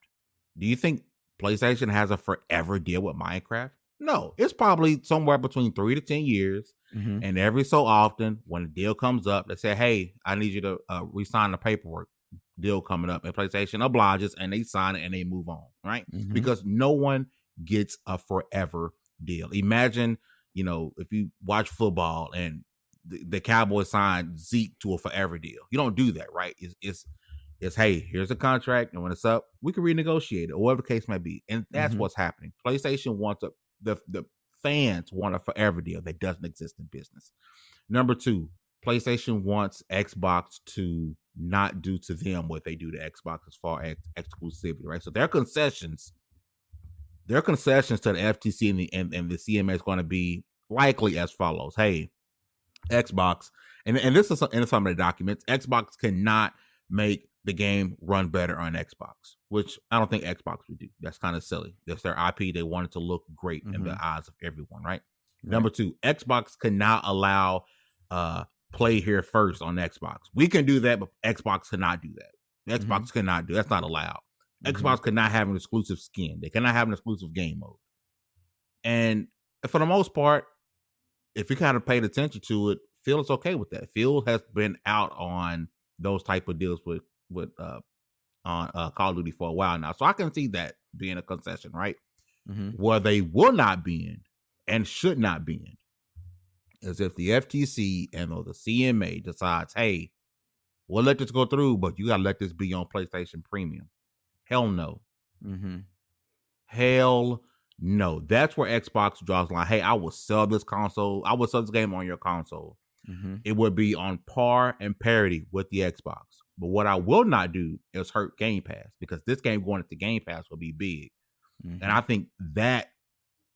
Do you think PlayStation has a forever deal with Minecraft? No, it's probably somewhere between 3 to 10 years. And every so often, when a deal comes up, they say, hey, I need you to re-sign the paperwork. Deal coming up, and PlayStation obliges, and they sign it and they move on, right? Because no one gets a forever deal. Imagine, if you watch football and the Cowboys signed Zeke to a forever deal. You don't do that, right? It's hey, here's a contract, and when it's up, we can renegotiate it, or whatever the case may be. And that's what's happening. PlayStation wants the fans want a forever deal that doesn't exist in business. Number 2, PlayStation wants Xbox to not do to them what they do to Xbox as far as exclusivity, right? So their concessions to the FTC and the CMA is going to be likely as follows. Hey, Xbox, and this is in some of the documents, Xbox cannot make the game run better on Xbox, which I don't think Xbox would do. That's kind of silly. That's their IP. They want it to look great in the eyes of everyone, right? Number 2, Xbox cannot allow play here first on Xbox. We can do that, but Xbox cannot do that. Xbox cannot do that's not allowed. Xbox cannot have an exclusive skin. They cannot have an exclusive game mode. And for the most part, if you kind of paid attention to it, Phil is okay with that. Phil has been out on those type of deals with on Call of Duty for a while now. So I can see that being a concession, right? Where they will not be in and should not be in is if the FTC and or the CMA decides, hey, we'll let this go through, but you got to let this be on PlayStation Premium. Hell no. Hell no. That's where Xbox draws the line. Hey, I will sell this console. I will sell this game on your console. It would be on par and parity with the Xbox. But what I will not do is hurt Game Pass, because this game going into Game Pass will be big. And I think that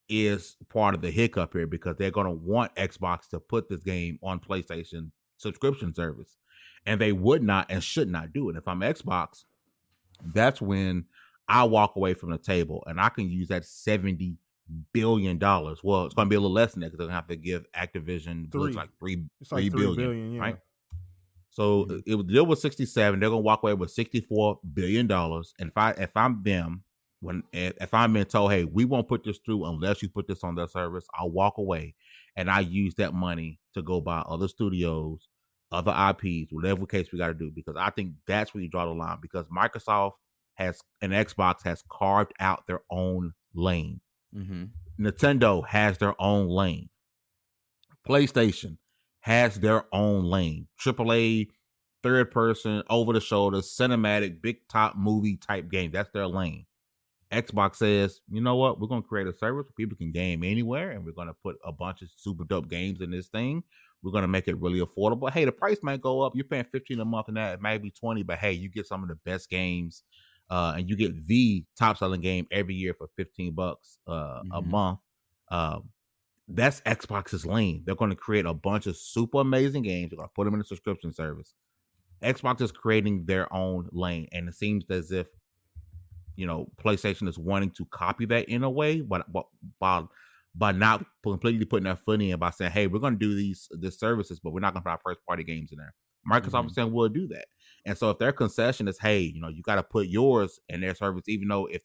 is part of the hiccup here, because they're going to want Xbox to put this game on PlayStation subscription service, and they would not and should not do it. If I'm Xbox, that's when I walk away from the table, and I can use that $70 billion. Well, it's going to be a little less than that, because they're going to have to give Activision $3 billion, right? So it deal with 67. They're going to walk away with $64 billion. And if I'm them, if I'm being told, hey, we won't put this through unless you put this on their service, I'll walk away, and I use that money to go buy other studios, other IPs, whatever case we got to do, because I think that's where you draw the line, because Microsoft and Xbox has carved out their own lane. Nintendo has their own lane. PlayStation has their own lane. AAA, third person, over the shoulder, cinematic, big top movie type game. That's their lane. Xbox says, you know what? We're going to create a service where people can game anywhere, and we're going to put a bunch of super dope games in this thing. We're going to make it really affordable. Hey, the price might go up. You're paying $15 a month, and that it might be $20, but hey, you get some of the best games, and you get the top selling game every year for $15 a month. That's Xbox's lane. They're going to create a bunch of super amazing games. They're going to put them in a subscription service. Xbox is creating their own lane, and it seems as if PlayStation is wanting to copy that in a way, but by not completely putting their foot in by saying, hey, we're going to do these services, but we're not going to put our first party games in there. Microsoft is saying we'll do that. And so if their concession is, hey, you got to put yours in their service, even though if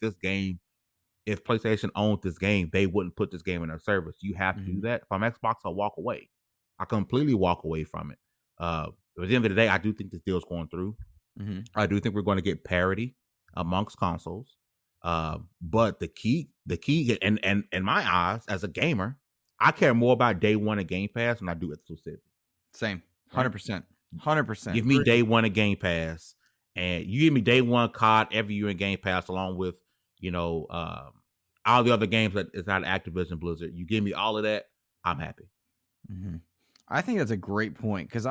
PlayStation owned this game, they wouldn't put this game in their service. You have to do that. If I'm Xbox, I'll walk away. I completely walk away from it. At the end of the day, I do think this deal is going through. I do think we're going to get parity amongst consoles. But the key, and in my eyes as a gamer, I care more about day one of Game Pass than I do exclusivity. Same, 100%. 100%. Give me day one of Game Pass, and you give me day one COD every year in Game Pass, along with all the other games that is out of Activision Blizzard. You give me all of that, I'm happy. I think that's a great point, because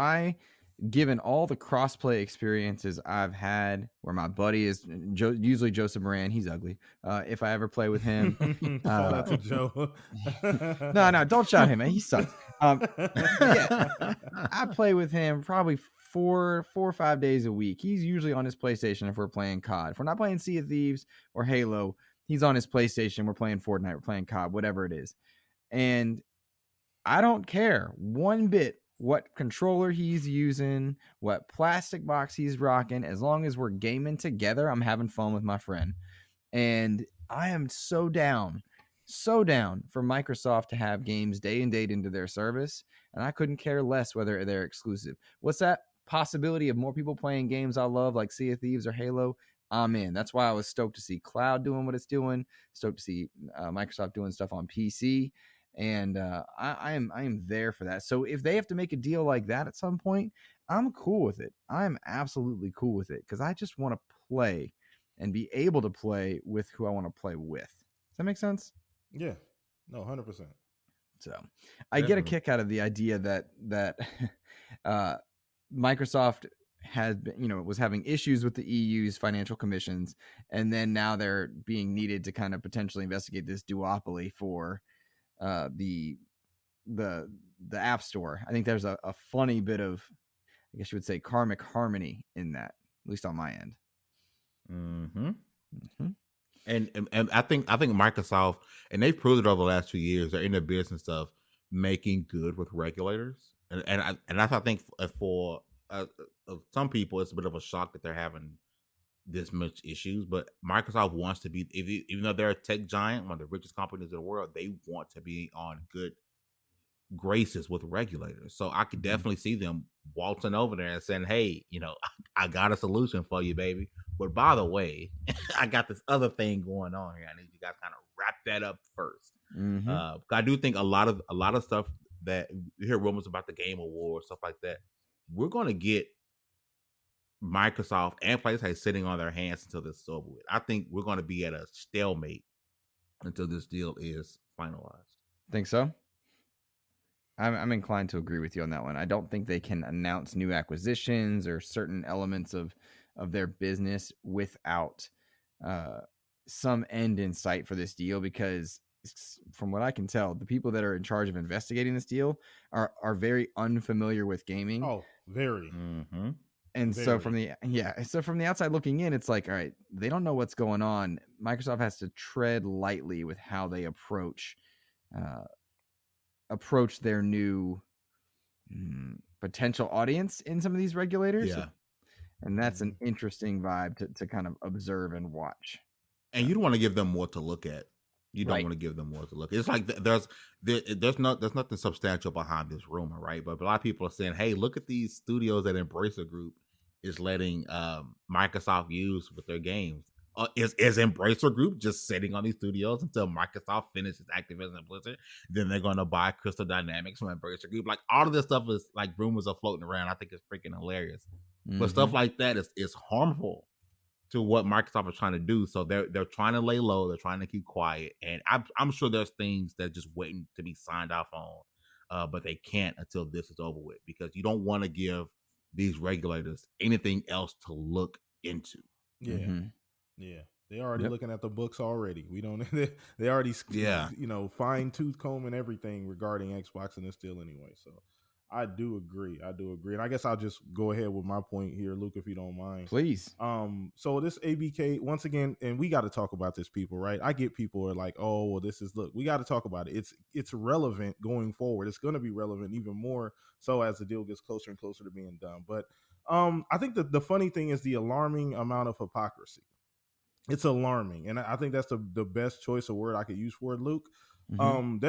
given all the crossplay experiences I've had where my buddy is usually Joseph Moran, he's ugly. If I ever play with him, shout out to Joe. no, don't shout him, man. He sucks. Yeah, I play with him probably 4 or 5 days a week. He's usually on his PlayStation if we're playing COD. If we're not playing Sea of Thieves or Halo, he's on his PlayStation. We're playing Fortnite, we're playing COD, whatever it is. And I don't care one bit what controller he's using, what plastic box he's rocking. As long as we're gaming together, I'm having fun with my friend. And I am so down for Microsoft to have games day and date into their service. And I couldn't care less whether they're exclusive. What's that possibility of more people playing games I love, like Sea of Thieves or Halo? I'm in. That's why I was stoked to see Cloud doing what it's doing, stoked to see Microsoft doing stuff on PC. And I am there for that. So if they have to make a deal like that at some point, I'm cool with it. I'm absolutely cool with it, because I just want to play and be able to play with who I want to play with. Does that make sense? Yeah. No, 100%. So I get a kick out of the idea that Microsoft has been, was having issues with the EU's financial commissions, and then now they're being needed to kind of potentially investigate this duopoly for the App Store. I think there's a funny bit of, I guess you would say, karmic harmony in that, at least on my end. And I think Microsoft, and they've proved it over the last 2 years, they're in the business of making good with regulators, and that's, I think, for some people it's a bit of a shock that they're having this much issues, but Microsoft wants to be, even though they're a tech giant, one of the richest companies in the world, they want to be on good graces with regulators. So I could definitely see them waltzing over there and saying, hey, I got a solution for you, baby. But by the way, I got this other thing going on here. I need you guys kind of wrap that up first. I do think a lot of stuff that you hear rumors about the Game Awards, stuff like that, we're going to get Microsoft and PlayStation sitting on their hands until this is over with. I think we're going to be at a stalemate until this deal is finalized. Think so? I'm inclined to agree with you on that one. I don't think they can announce new acquisitions or certain elements of their business without some end in sight for this deal, because from what I can tell, the people that are in charge of investigating this deal are very unfamiliar with gaming. Oh, very. And so from the outside looking in, it's like, all right, they don't know what's going on. Microsoft has to tread lightly with how they approach their new potential audience in some of these regulators. Yeah. And that's an interesting vibe to kind of observe and watch. And you don't want to give them more to look at. You don't want to give them more to look at. It's like there's nothing substantial behind this rumor, right? But a lot of people are saying, hey, look at these studios that Embracer Group is letting Microsoft use with their games. Is Embracer Group just sitting on these studios until Microsoft finishes Activision Blizzard? Then they're going to buy Crystal Dynamics from Embracer Group. Like, all of this stuff is like rumors are floating around. I think it's freaking hilarious. But stuff like that is harmful to what Microsoft is trying to do. So they're trying to lay low. They're trying to keep quiet. And I'm sure there's things that just waiting to be signed off on, but they can't until this is over with, because you don't want to give these regulators anything else to look into. Yeah. Yeah. They already looking at the books already. We don't, they already, fine tooth comb and everything regarding Xbox and this deal anyway. So I do agree. And I guess I'll just go ahead with my point here, Luke, if you don't mind. Please. So this ABK, once again, and we got to talk about this, people, right? I get people are like, oh, well, look, we got to talk about it. It's relevant going forward. It's going to be relevant even more so as the deal gets closer and closer to being done. But I think that the funny thing is the alarming amount of hypocrisy. It's alarming. And I think that's the best choice of word I could use for it, Luke. Mm-hmm.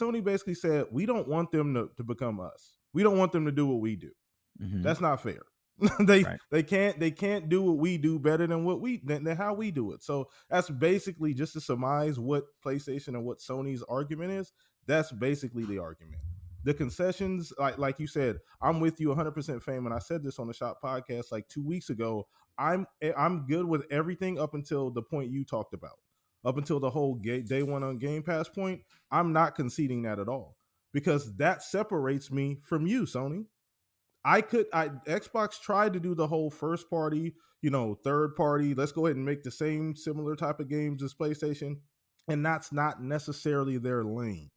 Sony basically said, we don't want them to become us. We don't want them to do what we do. Mm-hmm. That's not fair. They can't do what we do better than how we do it. So that's basically, just to surmise what PlayStation and what Sony's argument is. That's basically the argument. The concessions, like you said, I'm with you 100%, Fame, and I said this on the Shop podcast like 2 weeks ago. I'm good with everything up until the point you talked about. Up until the whole day one on Game Pass point, I'm not conceding that at all, because that separates me from you, Sony. Xbox tried to do the whole first party, third party. Let's go ahead and make the same similar type of games as PlayStation, and that's not necessarily their lane.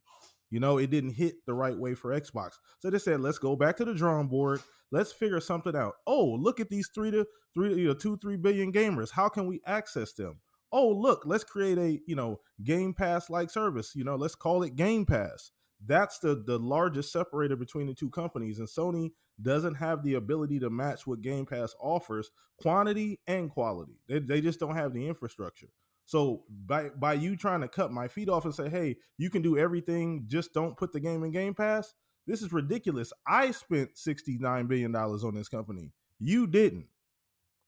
It didn't hit the right way for Xbox. So they said, let's go back to the drawing board. Let's figure something out. Oh, look at these 3 billion gamers. How can we access them? Oh, look, let's create a, Game Pass like service. Let's call it Game Pass. That's the largest separator between the two companies. And Sony doesn't have the ability to match what Game Pass offers, quantity and quality. They just don't have the infrastructure. So by you trying to cut my feet off and say, hey, you can do everything, just don't put the game in Game Pass, this is ridiculous. I spent $69 billion on this company. You didn't.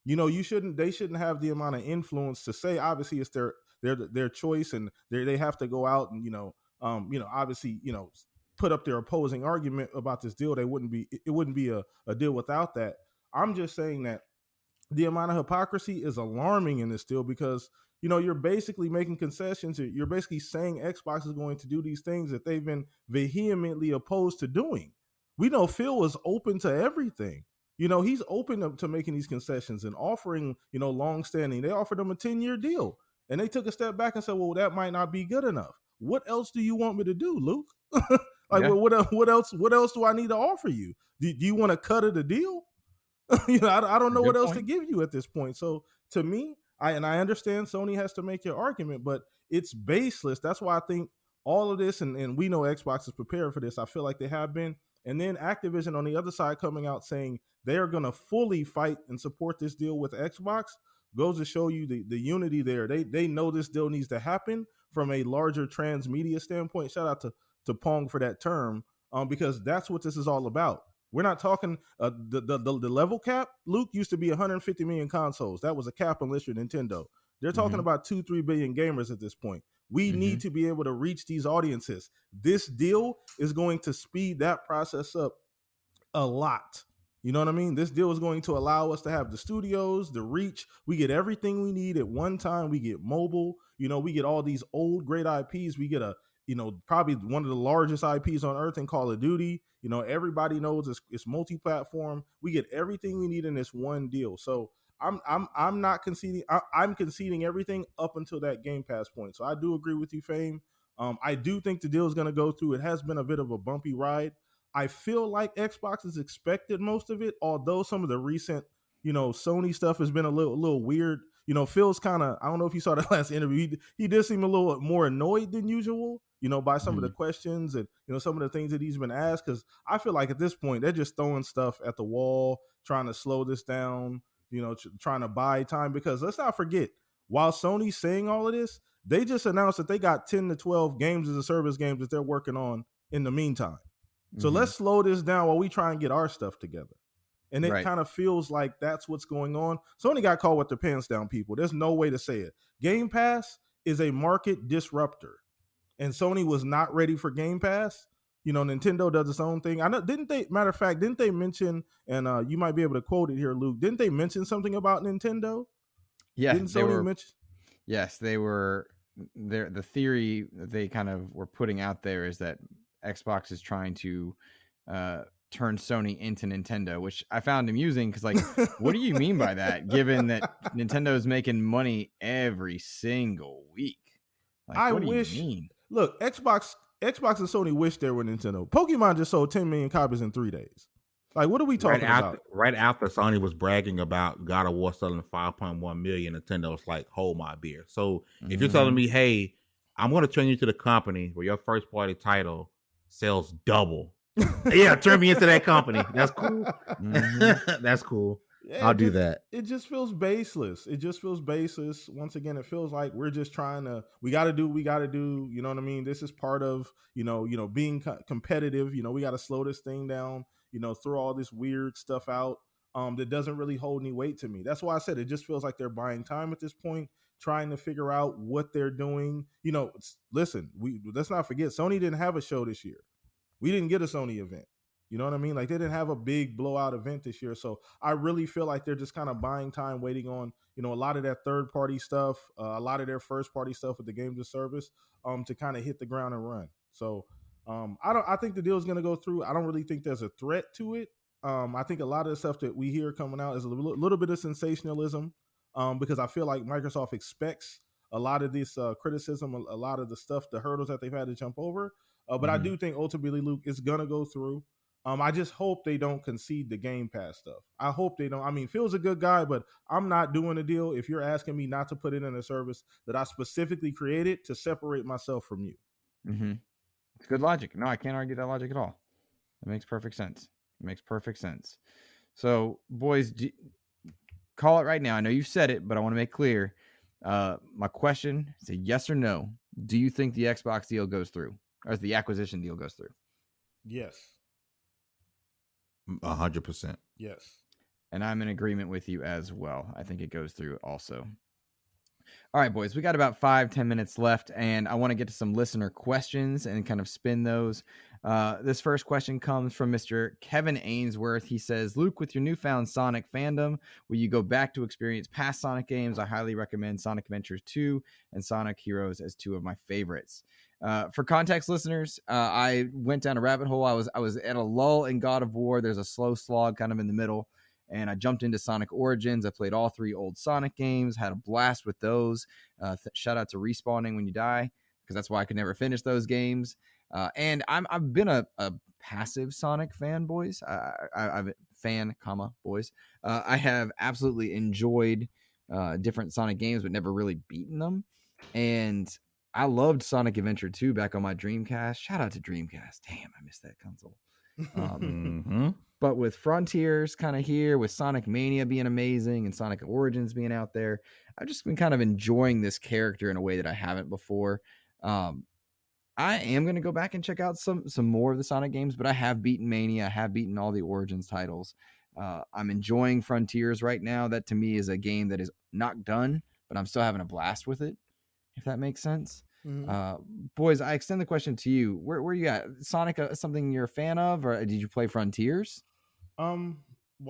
They shouldn't have the amount of influence to say, obviously it's their choice, and they have to go out and, obviously, put up their opposing argument about this deal. It wouldn't be a deal without that. I'm just saying that the amount of hypocrisy is alarming in this deal, because you're basically making concessions. You're basically saying Xbox is going to do these things that they've been vehemently opposed to doing. We know Phil was open to everything. He's open to making these concessions and offering, long-standing. They offered them a 10-year deal, and they took a step back and said, well, that might not be good enough. What else do you want me to do, Luke? Well, what else do I need to offer you? Do you want to cut it a deal? I don't know what else to give you at this point. So to me, I understand Sony has to make your argument, but it's baseless. That's why I think all of this, and we know Xbox is prepared for this. I feel like they have been. And then Activision on the other side coming out saying they are going to fully fight and support this deal with Xbox goes to show you the unity there. They know this deal needs to happen from a larger transmedia standpoint. Shout out to Pong for that term, because that's what this is all about. We're not talking the level cap, Luke, used to be 150 million consoles. That was a cap unless you're Nintendo. They're talking about 2-3 billion gamers at this point. We need to be able to reach these audiences. This deal is going to speed that process up a lot. You know what I mean? This deal is going to allow us to have the studios, the reach. We get everything we need at one time. We get mobile. We get all these old great IPs. We get probably one of the largest IPs on earth in Call of Duty. Everybody knows it's multi-platform. We get everything we need in this one deal. So I'm not conceding. I'm conceding everything up until that Game Pass point. So I do agree with you, Fame. I do think the deal is going to go through. It has been a bit of a bumpy ride. I feel like Xbox has expected most of it, although some of the recent, Sony stuff has been a little weird. Phil's kind of, I don't know if you saw that last interview. He did seem a little more annoyed than usual, by some of the questions and, some of the things that he's been asked. Because I feel like at this point, they're just throwing stuff at the wall, trying to slow this down, trying to buy time. Because let's not forget, while Sony's saying all of this, they just announced that they got 10 to 12 games as a service games that they're working on in the meantime. So let's slow this down while we try and get our stuff together. And it kind of feels like that's what's going on. Sony got caught with their pants down, people. There's no way to say it. Game Pass is a market disruptor. And Sony was not ready for Game Pass. Nintendo does its own thing. I know, didn't they mention, and you might be able to quote it here, Luke, didn't they mention something about Nintendo? Yeah. Didn't Sony mention? Yes, they were. The theory that they kind of were putting out there is that Xbox is trying to turn Sony into Nintendo, which I found amusing because, what do you mean by that? Given that Nintendo is making money every single week, What do you mean? Look, Xbox Xbox and Sony wish they were Nintendo. Pokemon just sold 10 million copies in 3 days. Like, what are we talking about? Right after Sony was bragging about God of War selling 5.1 million, Nintendo was like, hold my beer. So if you're telling me, hey, I'm going to turn you to the company where your first party title sells double. Yeah, turn me into that company. That's cool. That's cool. Yeah, I'll do that. It just feels baseless. Once again, it feels like we're just trying to, we got to do. You know what I mean? This is part of, being competitive. We got to slow this thing down, throw all this weird stuff out that doesn't really hold any weight to me. That's why I said it just feels like they're buying time at this point, trying to figure out what they're doing. Listen, let's not forget, Sony didn't have a show this year. We didn't get a Sony event. You know what I mean? Like, they didn't have a big blowout event this year. So I really feel like they're just kind of buying time, waiting on, a lot of that third party stuff, a lot of their first party stuff with the games of service to kind of hit the ground and run. So I think the deal is going to go through. I don't really think there's a threat to it. I think a lot of the stuff that we hear coming out is a little bit of sensationalism because I feel like Microsoft expects a lot of this criticism, a lot of the stuff, the hurdles that they've had to jump over. But I do think ultimately, Luke, it's going to go through. I just hope they don't concede the Game Pass stuff. I hope they don't. I mean, Phil's a good guy, but I'm not doing a deal if you're asking me not to put it in a service that I specifically created to separate myself from you. Mm-hmm. It's good logic. No, I can't argue that logic at all. It makes perfect sense. So, boys, call it right now. I know you've said it, but I want to make clear. My question is a yes or no. Do you think the Xbox deal goes through, or the acquisition deal goes through? Yes. 100%. Yes. And I'm in agreement with you as well. I think it goes through also. All right, boys, we got about 5-10 minutes left, and I want to get to some listener questions and kind of spin those. This first question comes from Mr. Kevin Ainsworth. He says, Luke, with your newfound Sonic fandom, will you go back to experience past Sonic games? I highly recommend Sonic Adventures 2 and Sonic Heroes as two of my favorites. For context, listeners, I went down a rabbit hole. I was at a lull in God of War. There's a slow slog kind of in the middle, and I jumped into Sonic Origins. I played all 3 old Sonic games, had a blast with those. Shout out to Respawning When You Die, because that's why I could never finish those games. And I've been a passive Sonic fan, boys. I've fan, boys. I have absolutely enjoyed different Sonic games, but never really beaten them. And I loved Sonic Adventure 2 back on my Dreamcast. Shout out to Dreamcast. Damn, I missed that console. But with Frontiers kind of here, with Sonic Mania being amazing and Sonic Origins being out there, I've just been kind of enjoying this character in a way that I haven't before. I am going to go back and check out some more of the Sonic games, but I have beaten Mania. I have beaten all the Origins titles. I'm enjoying Frontiers right now. That to me is a game that is not done, but I'm still having a blast with it, if that makes sense. Mm-hmm. Boys, I extend the question to you. Where you at? Sonic something you're a fan of, or did you play Frontiers? Well,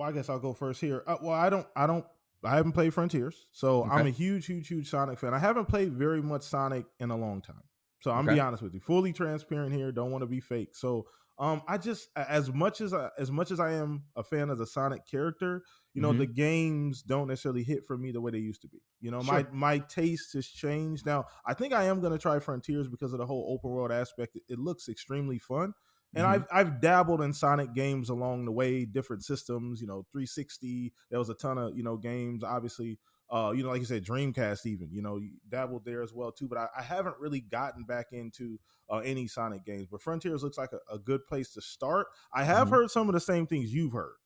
I guess I'll go first here. Well, I haven't played Frontiers, so okay. I'm a huge Sonic fan. I haven't played very much Sonic in a long time, so I'm be honest with you, fully transparent here. Don't want to be fake. So, I just as much as I am a fan of the Sonic character, the games don't necessarily hit for me the way they used to be. Sure. my taste has changed. Now, I think I am going to try Frontiers because of the whole open world aspect. It looks extremly fun. And I've dabbled in Sonic games along the way, different systems, 360. There was a ton of, games, obviously, like you said, Dreamcast even, you dabbled there as well too. But I haven't really gotten back into any Sonic games. But Frontiers looks like a good place to start. I have heard some of the same things you've heard.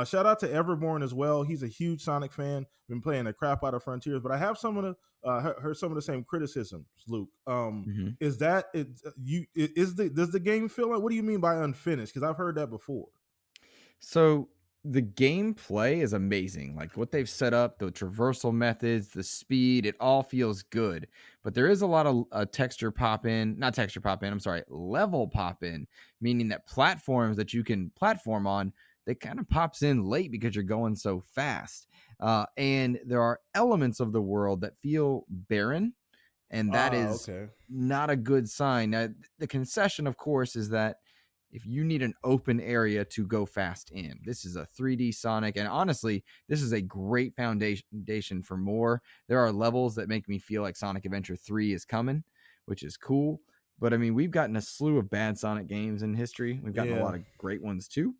Shout out to Everborn as well. He's a huge Sonic fan. Been playing the crap out of Frontiers, but I have heard some of the same criticisms. Luke, does the game feel like? What do you mean by unfinished? Because I've heard that before. So the gameplay is amazing. Like what they've set up, the traversal methods, the speed, it all feels good. But there is a lot of level pop in, meaning that platforms that you can platform on, they kind of pops in late because you're going so fast. And there are elements of the world that feel barren, and that is not a good sign. Now, the concession, of course, is that if you need an open area to go fast in, this is a 3D Sonic, and honestly, this is a great foundation for more. There are levels that make me feel like Sonic Adventure 3 is coming, which is cool. But I mean, we've gotten a slew of bad Sonic games in history. We've gotten a lot of great ones too.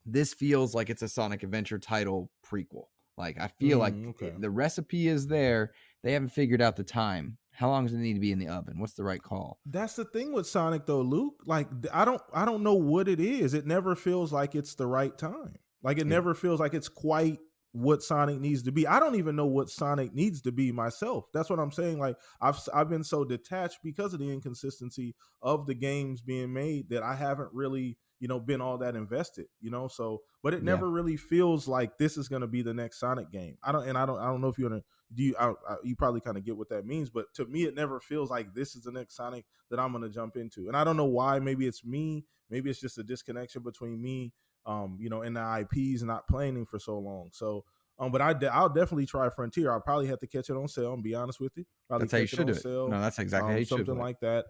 This feels like it's a Sonic Adventure title prequel. Like, I feel like the recipe is there. They haven't figured out the time. How long does it need to be in the oven? What's the right call? That's the thing with Sonic though, Luke. Like, I don't know what it is. It never feels like it's the right time. Like, it never feels like it's quite what Sonic needs to be. I don't even know what Sonic needs to be myself. That's what I'm saying. Like, I've been so detached because of the inconsistency of the games being made that I haven't really, been all that invested, so, but it never really feels like this is going to be the next Sonic game. I don't know if you probably kind of get what that means, but to me, it never feels like this is the next Sonic that I'm going to jump into. And I don't know why. Maybe it's me. Maybe it's just a disconnection between me, and the IPs not playing them for so long. So, but I'll definitely try Frontier. I'll probably have to catch it on sale. And be honest with you, probably that's how you should do it. No, that's exactly how you should something like that.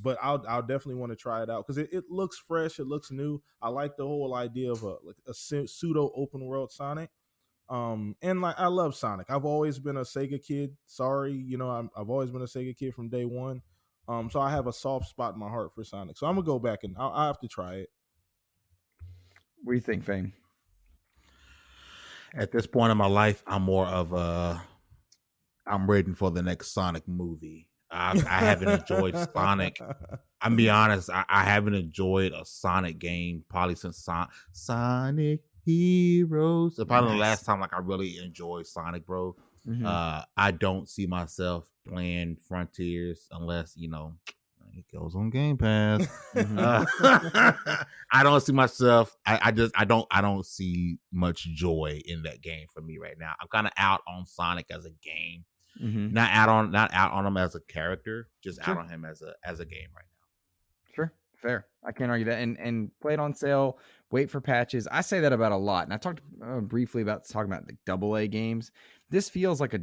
But I'll definitely want to try it out because it looks fresh. It looks new. I like the whole idea of a pseudo open world Sonic. And like, I love Sonic. I've always been a Sega kid. Sorry, I've always been a Sega kid from day one. So I have a soft spot in my heart for Sonic. So I'm gonna go back and I'll have to try it. What do you think, Fame? At this point in my life, I'm more of I'm waiting for the next Sonic movie. I haven't enjoyed Sonic. I'm be honest, I haven't enjoyed a Sonic game probably since Sonic Heroes. Probably the last time like I really enjoyed Sonic, bro. Mm-hmm. I don't see myself playing Frontiers unless it goes on Game Pass. I don't see myself. I don't see much joy in that game for me right now. I'm kind of out on Sonic as a game. Mm-hmm. Not out on him as a character, just out on him as a game right now. Sure, fair. I can't argue that. And play it on sale. Wait for patches. I say that about a lot. And I talked briefly about talking about the AA games. This feels like a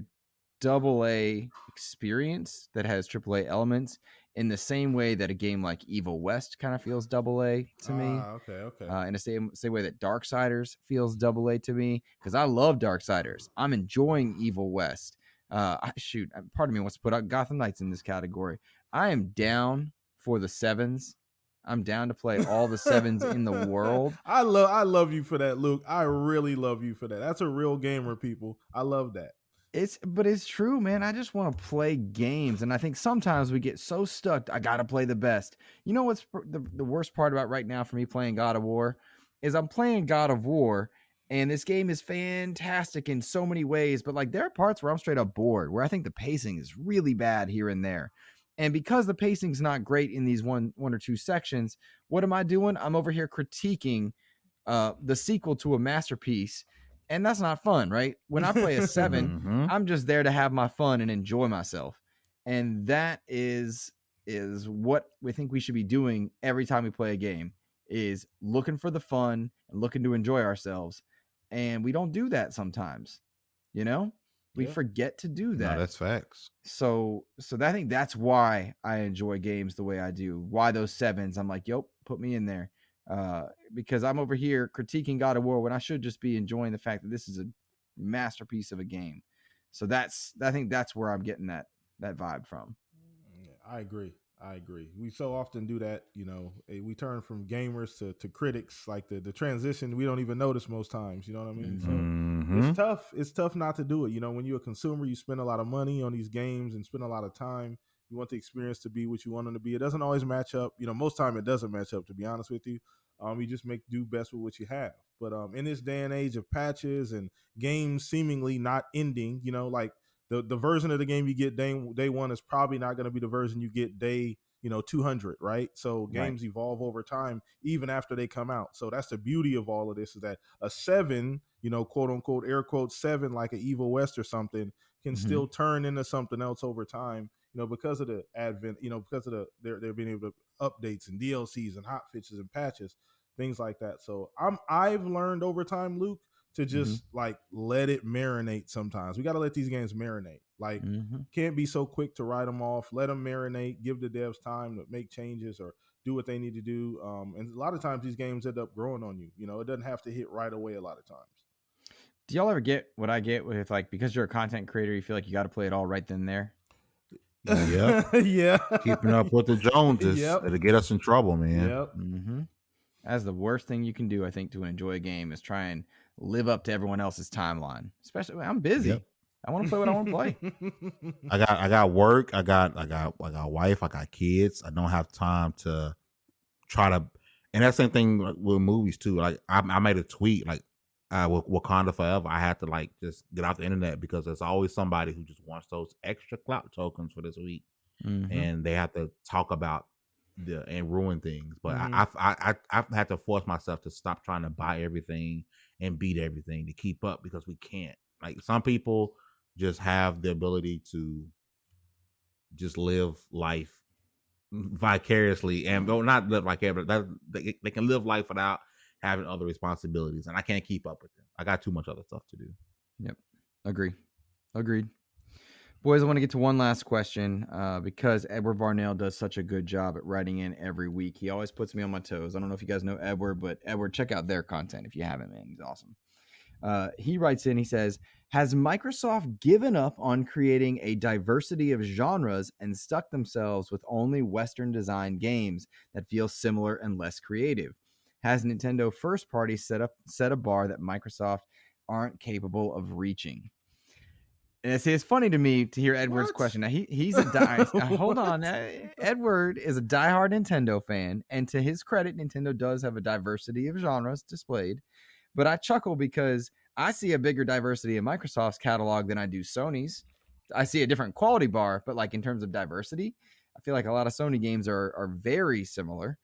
AA experience that has AAA elements in the same way that a game like Evil West kind of feels AA to me. Okay. In the same way that Darksiders feels AA to me, because I love Darksiders. I'm enjoying Evil West. Part of me wants to put out Gotham Knights in this category. I am down for the 7s. I'm down to play all the 7s in the world. I love you for that, Luke. I really love you for that. That's a real gamer, people. I love that. But it's true, man. I just want to play games, and I think sometimes we get so stuck. I gotta play the best. You know what's the worst part about right now for me playing God of War is I'm playing God of War, and this game is fantastic in so many ways. But like, there are parts where I'm straight up bored, where I think the pacing is really bad here and there. And because the pacing's not great in these one or two sections, what am I doing? I'm over here critiquing the sequel to a masterpiece. And that's not fun, right? When I play a 7, I'm just there to have my fun and enjoy myself. And that is what we think we should be doing every time we play a game, is looking for the fun and looking to enjoy ourselves. And we don't do that sometimes, We forget to do that. No, that's facts. So I think that's why I enjoy games the way I do. Why those 7s? I'm like, put me in there. Because I'm over here critiquing God of War when I should just be enjoying the fact that this is a masterpiece of a game. So I think that's where I'm getting that vibe from. I agree. We so often do that, we turn from gamers to critics, like the transition we don't even notice most times, you know what I mean? So it's tough not to do it. When you're a consumer, you spend a lot of money on these games and spend a lot of time. You want the experience to be what you want them to be. It doesn't always match up. Most time it doesn't match up, to be honest with you. You just do best with what you have. But in this day and age of patches and games seemingly not ending, like the version of the game you get day one is probably not going to be the version you get day 200, right? So games evolve over time, even after they come out. So that's the beauty of all of this, is that a 7, quote unquote, air quote 7, like an Evil West or something, can still turn into something else over time. Because of the advent, because of they're being able to updates and DLCs and hotfixes and patches, things like that. So I've learned over time, Luke, to just like let it marinate. Sometimes we got to let these games marinate. Like, can't be so quick to write them off. Let them marinate. Give the devs time to make changes or do what they need to do. And a lot of times these games end up growing on you. It doesn't have to hit right away a lot of times. Do y'all ever get what I get with, like, because you're a content creator, you feel like you got to play it all right then and there? Yep. Yeah. Keeping up with the Joneses. Yep. It'll get us in trouble, man. Yep. Mm-hmm. That's the worst thing you can do, I think, to enjoy a game is try and live up to everyone else's timeline. Especially when I'm busy. Yep. I want to play what I want to play. I got work. I got a wife. I got kids. I don't have time to try to. And that's the same thing with movies too. Like I made a tweet like with Wakanda Forever. I had to like just get off the internet because there's always somebody who just wants those extra clout tokens for this week, and they have to talk about and ruin things. But I've had to force myself to stop trying to buy everything and beat everything to keep up because we can't. Like some people just have the ability to just live life vicariously and not live vicariously, but they can live life without having other responsibilities, and I can't keep up with them. I got too much other stuff to do. Yep. Agreed. Boys, I want to get to one last question because Edward Varnell does such a good job at writing in every week. He always puts me on my toes. I don't know if you guys know Edward, but Edward, check out their content if you haven't, man. He's awesome. He writes in, he says, has Microsoft given up on creating a diversity of genres and stuck themselves with only Western designed games that feel similar and less creative? Has Nintendo first party set a bar that Microsoft aren't capable of reaching? And it's funny to me to hear Edward's question. Now he's hold on. Edward is a diehard Nintendo fan, and to his credit, Nintendo does have a diversity of genres displayed. But I chuckle because I see a bigger diversity in Microsoft's catalog than I do Sony's. I see a different quality bar, but like in terms of diversity, I feel like a lot of Sony games are very similar.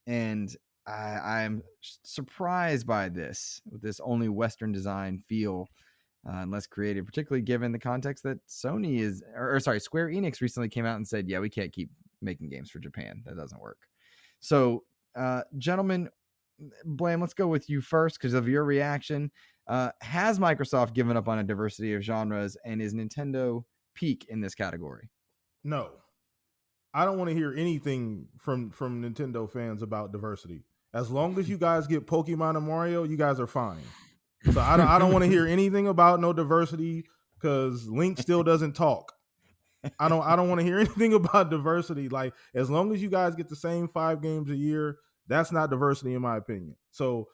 And I'm surprised by this, with this only Western design feel and less creative, particularly given the context that Square Enix recently came out and said, yeah, we can't keep making games for Japan. That doesn't work. So, gentlemen, Blam, let's go with you first because of your reaction. Has Microsoft given up on a diversity of genres, and is Nintendo peak in this category? No. I don't want to hear anything from Nintendo fans about diversity. As long as you guys get Pokemon and Mario, you guys are fine. So I don't want to hear anything about no diversity because Link still doesn't talk. I don't want to hear anything about diversity. Like as long as you guys get the same 5 games a year, that's not diversity in my opinion. So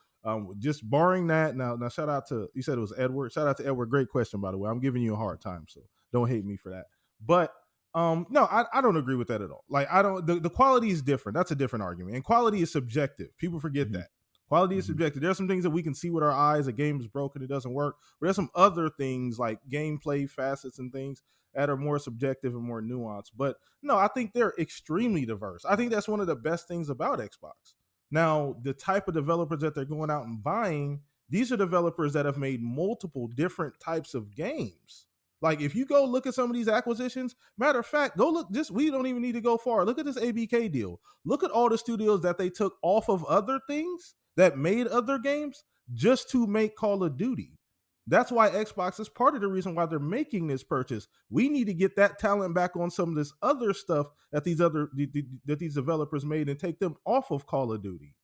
just barring that, now shout out to, you said it was Edward. Shout out to Edward. Great question, by the way. I'm giving you a hard time, so don't hate me for that. But no, I don't agree with that at all. Like the quality is different. That's a different argument. And quality is subjective. People forget that. Quality is subjective. There are some things that we can see with our eyes. A game is broken, it doesn't work. But there's some other things like gameplay facets and things that are more subjective and more nuanced. But no, I think they're extremely diverse. I think that's one of the best things about Xbox. Now, the type of developers that they're going out and buying, these are developers that have made multiple different types of games. Like if you go look at some of these acquisitions, matter of fact, go look, we don't even need to go far. Look at this ABK deal. Look at all the studios that they took off of other things that made other games just to make Call of Duty. That's why Xbox is part of the reason why they're making this purchase. We need to get that talent back on some of this other stuff that these developers made and take them off of Call of Duty.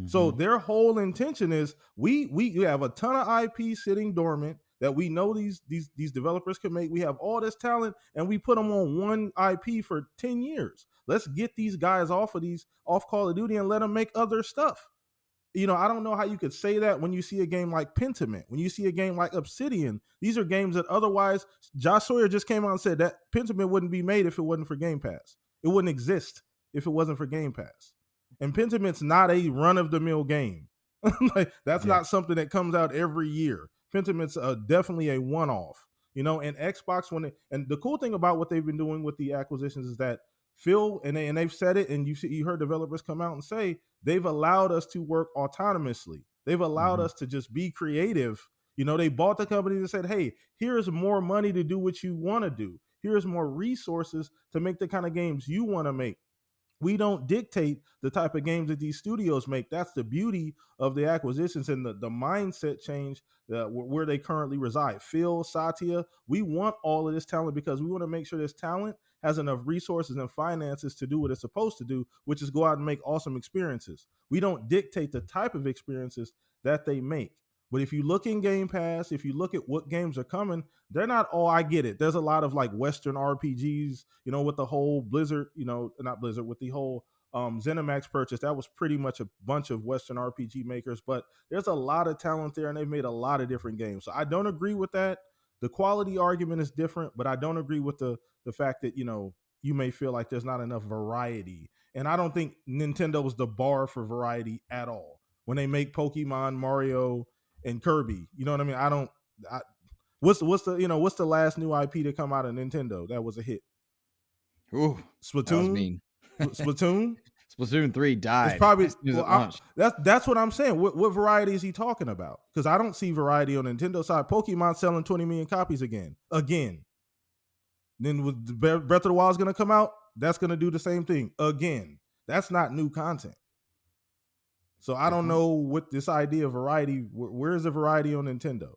So their whole intention is we have a ton of IP sitting dormant that we know these developers can make. We have all this talent and we put them on one IP for 10 years. Let's get these guys off Call of Duty and let them make other stuff. You know, I don't know how you could say that when you see a game like Pentiment, when you see a game like Obsidian. These are games that otherwise, Josh Sawyer just came out and said that Pentiment wouldn't be made if it wasn't for Game Pass. It wouldn't exist if it wasn't for Game Pass. And Pentiment's not a run-of-the-mill game. That's not something that comes out every year. Pentiment's definitely a one-off. You know, and Xbox, and the cool thing about what they've been doing with the acquisitions is that Phil, and they've said it, and you heard developers come out and say, they've allowed us to work autonomously. They've allowed us to just be creative. You know, they bought the company and said, hey, here's more money to do what you want to do. Here's more resources to make the kind of games you want to make. We don't dictate the type of games that these studios make. That's the beauty of the acquisitions and the mindset change where they currently reside. Phil, Satya, we want all of this talent because we want to make sure this talent has enough resources and finances to do what it's supposed to do, which is go out and make awesome experiences. We don't dictate the type of experiences that they make. But if you look in Game Pass, if you look at what games are coming, they're not all, I get it. There's a lot of like Western RPGs, with the whole Blizzard, not Blizzard, with the whole ZeniMax purchase. That was pretty much a bunch of Western RPG makers, but there's a lot of talent there and they've made a lot of different games. So I don't agree with that. The quality argument is different, but I don't agree with the fact that, you may feel like there's not enough variety. And I don't think Nintendo was the bar for variety at all. When they make Pokemon, Mario, and Kirby, you know what I mean? What's the last new IP to come out of Nintendo that was a hit? Ooh, Splatoon. That was mean. Splatoon. Splatoon 3 died. It's probably that's what I'm saying. What variety is he talking about? Because I don't see variety on Nintendo side. Pokemon selling 20 million copies again. Then with Breath of the Wild is going to come out, that's going to do the same thing again. That's not new content. So I don't know what this idea of variety. Where is the variety on Nintendo?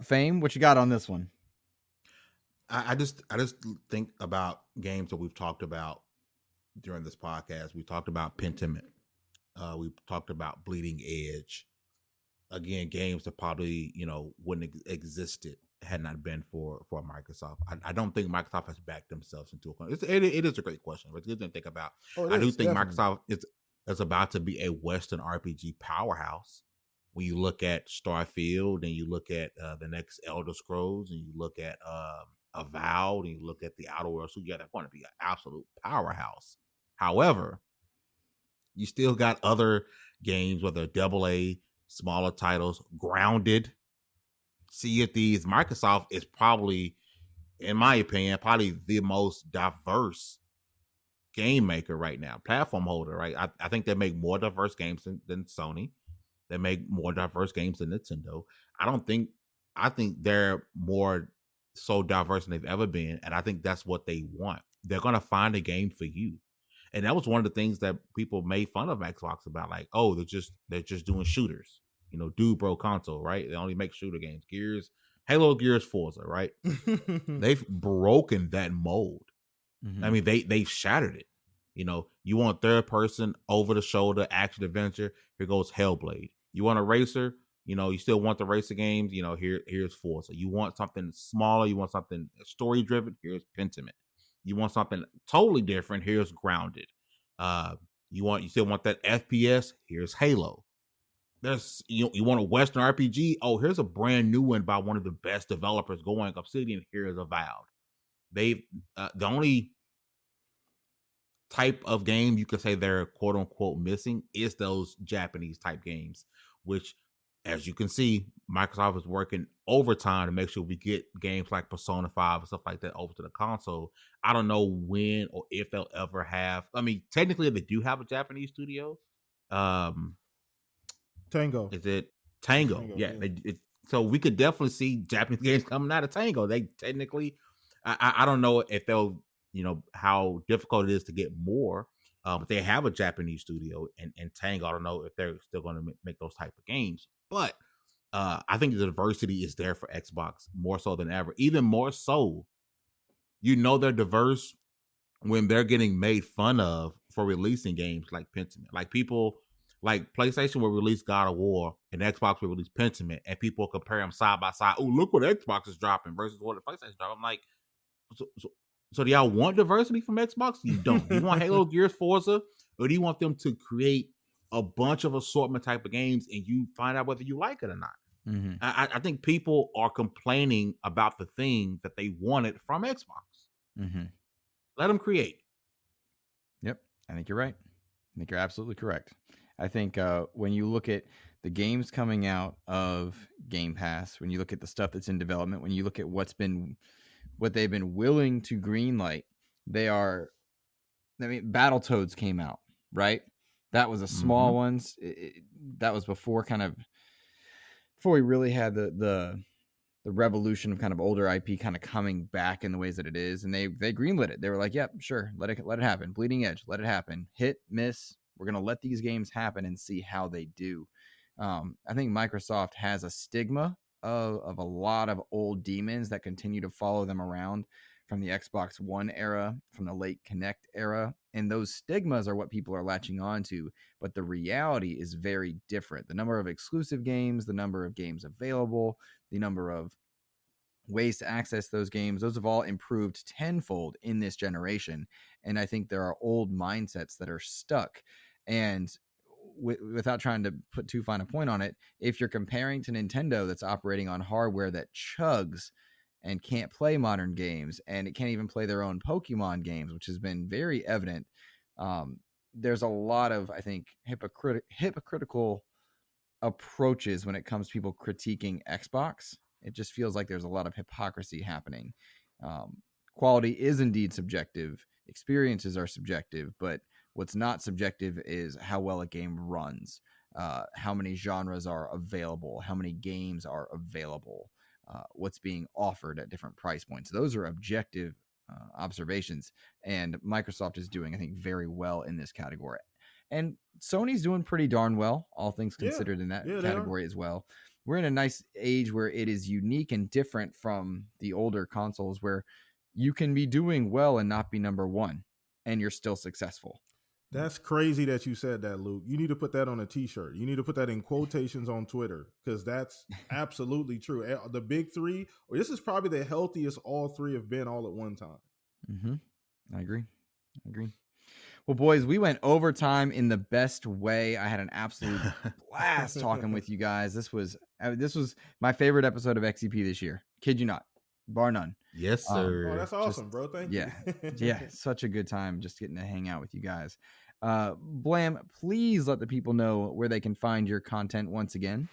Fame, what you got on this one? I just think about games that we've talked about during this podcast. We talked about Pentiment. We talked about Bleeding Edge. Again, games that probably wouldn't existed had not been for Microsoft. I don't think Microsoft has backed themselves into a corner. It is a great question, but you didn't think about. I do think definitely. Microsoft is about to be a Western RPG powerhouse. When you look at Starfield and you look at the next Elder Scrolls and you look at Avowed and you look at the Outer Worlds, so they're going to be an absolute powerhouse. However, you still got other games, whether AA, smaller titles, Grounded, Sea of Thieves. Microsoft is probably, in my opinion, probably the most diverse game maker right now, platform holder, right? I think they make more diverse games than Sony. They make more diverse games than Nintendo. I think they're more so diverse than they've ever been, and I think that's what they want. They're going to find a game for you. And that was one of the things that people made fun of Xbox about, like, oh, they're just doing shooters. Dude bro console, right? They only make shooter games. Halo, Gears, Forza, right? They've broken that mold. Mm-hmm. I mean, they've shattered it. You want third person, over the shoulder, action adventure. Here goes Hellblade. You want a racer? You still want the racer games. Here's Forza. You want something smaller? You want something story driven? Here's Pentiment. You want something totally different? Here's Grounded. You still want that FPS? Here's Halo. You want a Western RPG? Oh, here's a brand new one by one of the best developers going, Obsidian. Here's Avowed. The only type of game you could say they're quote unquote missing is those Japanese type games, which, as you can see, Microsoft is working overtime to make sure we get games like Persona 5 and stuff like that over to the console. I don't know when or if they'll ever have. I mean, technically, they do have a Japanese studio. Tango. Is it Tango? Yeah. So we could definitely see Japanese games coming out of Tango. They technically, I don't know if they'll, how difficult it is to get more, but they have a Japanese studio and Tango. I don't know if they're still going to make those type of games, but I think the diversity is there for Xbox more so than ever. Even more so, they're diverse when they're getting made fun of for releasing games like Pentiment. Like people, like PlayStation will release God of War and Xbox will release Pentiment, and people compare them side by side. Oh, look what Xbox is dropping versus what the PlayStation is dropping. I'm like, so do y'all want diversity from Xbox? You don't. Do you want Halo, Gears, Forza, or do you want them to create a bunch of assortment type of games and you find out whether you like it or not? Mm-hmm. I think people are complaining about the thing that they wanted from Xbox. Mm-hmm. Let them create. Yep, I think you're right. I think you're absolutely correct. I think when you look at the games coming out of Game Pass, when you look at the stuff that's in development, when you look at what they've been willing to greenlight, Battletoads came out, right? That was a small ones. That was before we really had the revolution of kind of older IP kind of coming back in the ways that it is, and they greenlit it. They were like, "Yep, sure, let it happen." Bleeding Edge, let it happen. Hit, miss. We're gonna let these games happen and see how they do. I think Microsoft has a stigma of a lot of old demons that continue to follow them around from the Xbox One era, from the late Kinect era. And those stigmas are what people are latching on to. But the reality is very different. The number of exclusive games, the number of games available, the number of ways to access those games, those have all improved tenfold in this generation. And I think there are old mindsets that are stuck. And without trying to put too fine a point on it, if you're comparing to Nintendo that's operating on hardware that chugs and can't play modern games, and it can't even play their own Pokemon games, which has been very evident, there's a lot of, I think, hypocritical approaches when it comes to people critiquing Xbox. It just feels like there's a lot of hypocrisy happening. Quality is indeed subjective. Experiences are subjective, but what's not subjective is how well a game runs, how many genres are available, how many games are available, what's being offered at different price points. Those are objective observations, and Microsoft is doing, I think, very well in this category. And Sony's doing pretty darn well, all things considered, in that category as well. We're in a nice age where it is unique and different from the older consoles, where you can be doing well and not be number one, and you're still successful. That's crazy that you said that, Luke. You need to put that on a t-shirt. You need to put that in quotations on Twitter, because that's absolutely true. The big three, this is probably the healthiest all three have been all at one time. Mm-hmm. I agree. Well, boys, we went overtime in the best way. I had an absolute blast talking with you guys. This was my favorite episode of XCP this year. Kid you not, bar none. Yes, sir. Oh, that's awesome, bro. Thank you. Yeah, such a good time just getting to hang out with you guys. Blam, please let the people know where they can find your content once again.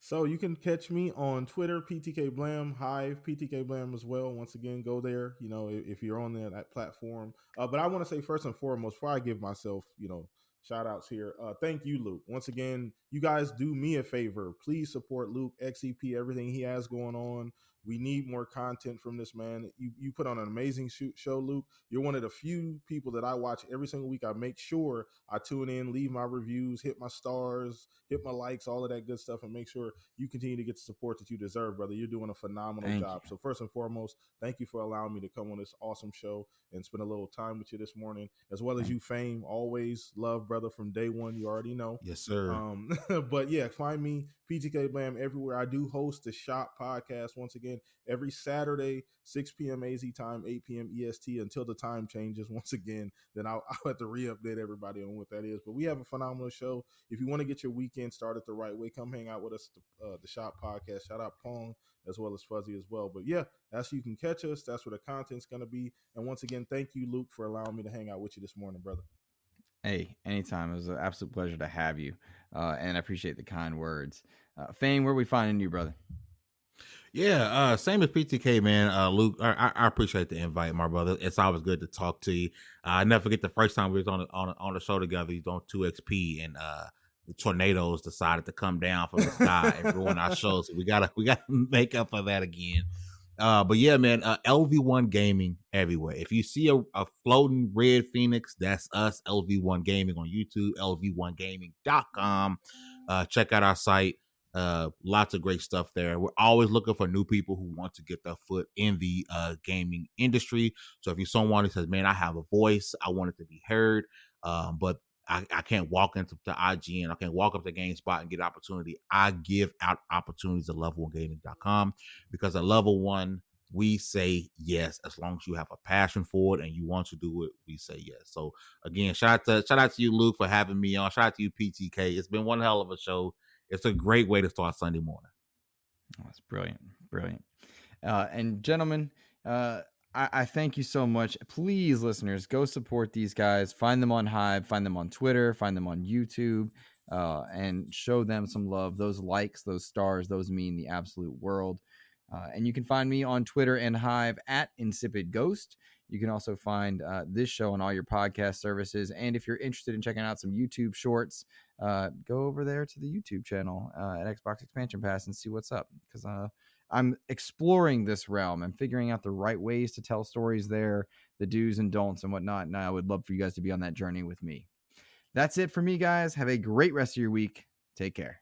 So you can catch me on Twitter, PTK Blam, Hive, PTK Blam as well. Once again, go there, if you're on that platform. But I want to say first and foremost, before I give myself, shout outs here. Thank you, Luke. Once again, you guys do me a favor. Please support Luke, XCP, everything he has going on. We need more content from this man. You put on an amazing show, Luke. You're one of the few people that I watch every single week. I make sure I tune in, leave my reviews, hit my stars, hit my likes, all of that good stuff, and make sure you continue to get the support that you deserve, brother. You're doing a phenomenal job. So first and foremost, thank you for allowing me to come on this awesome show and spend a little time with you this morning, as well as you, Fame. Always love, brother, from day one. You already know. Yes, sir. But yeah, find me, PTK Blam, everywhere. I do host the Shop podcast once again every Saturday, 6 p.m. AZ time, 8 p.m. EST, until the time changes once again. Then I'll have to re-update everybody on what that is. But we have a phenomenal show. If you want to get your weekend started the right way, come hang out with us at the Shop podcast. Shout out Pong as well as Fuzzy as well. But yeah, that's where you can catch us. That's where the content's going to be. And once again, thank you, Luke, for allowing me to hang out with you this morning, brother. Hey, anytime. It was an absolute pleasure to have you. And I appreciate the kind words. Fame, where are we finding you, brother? Yeah, same as PTK, man. Luke, I appreciate the invite, my brother. It's always good to talk to you. I never forget the first time we was on the show together. You was on 2XP, and the tornadoes decided to come down from the sky and ruin our show. So we gotta make up for that again. But yeah, man, LV1 Gaming everywhere. If you see a floating red Phoenix, that's us, LV1 Gaming on YouTube, lv1gaming.com. Check out our site. Lots of great stuff there. We're always looking for new people who want to get their foot in the gaming industry. So if you're someone who says, man, I have a voice, I want it to be heard, but I can't walk into the IGN, I can't walk up to GameSpot and get opportunity. I give out opportunities at level1gaming.com, because at Level 1, we say yes. As long as you have a passion for it and you want to do it, we say yes. So again, shout out to you, Luke, for having me on. Shout out to you, PTK. It's been one hell of a show. It's a great way to start Sunday morning. Oh, that's brilliant. And gentlemen, I thank you so much. Please, listeners, go support these guys. Find them on Hive, find them on Twitter, find them on YouTube, and show them some love. Those likes, those stars, those mean the absolute world. And you can find me on Twitter and Hive at InsipidGhost. You can also find this show on all your podcast services. And if you're interested in checking out some YouTube shorts, go over there to the YouTube channel at Xbox Expansion Pass and see what's up. Because I'm exploring this realm. I'm figuring out the right ways to tell stories there, the do's and don'ts and whatnot. And I would love for you guys to be on that journey with me. That's it for me, guys. Have a great rest of your week. Take care.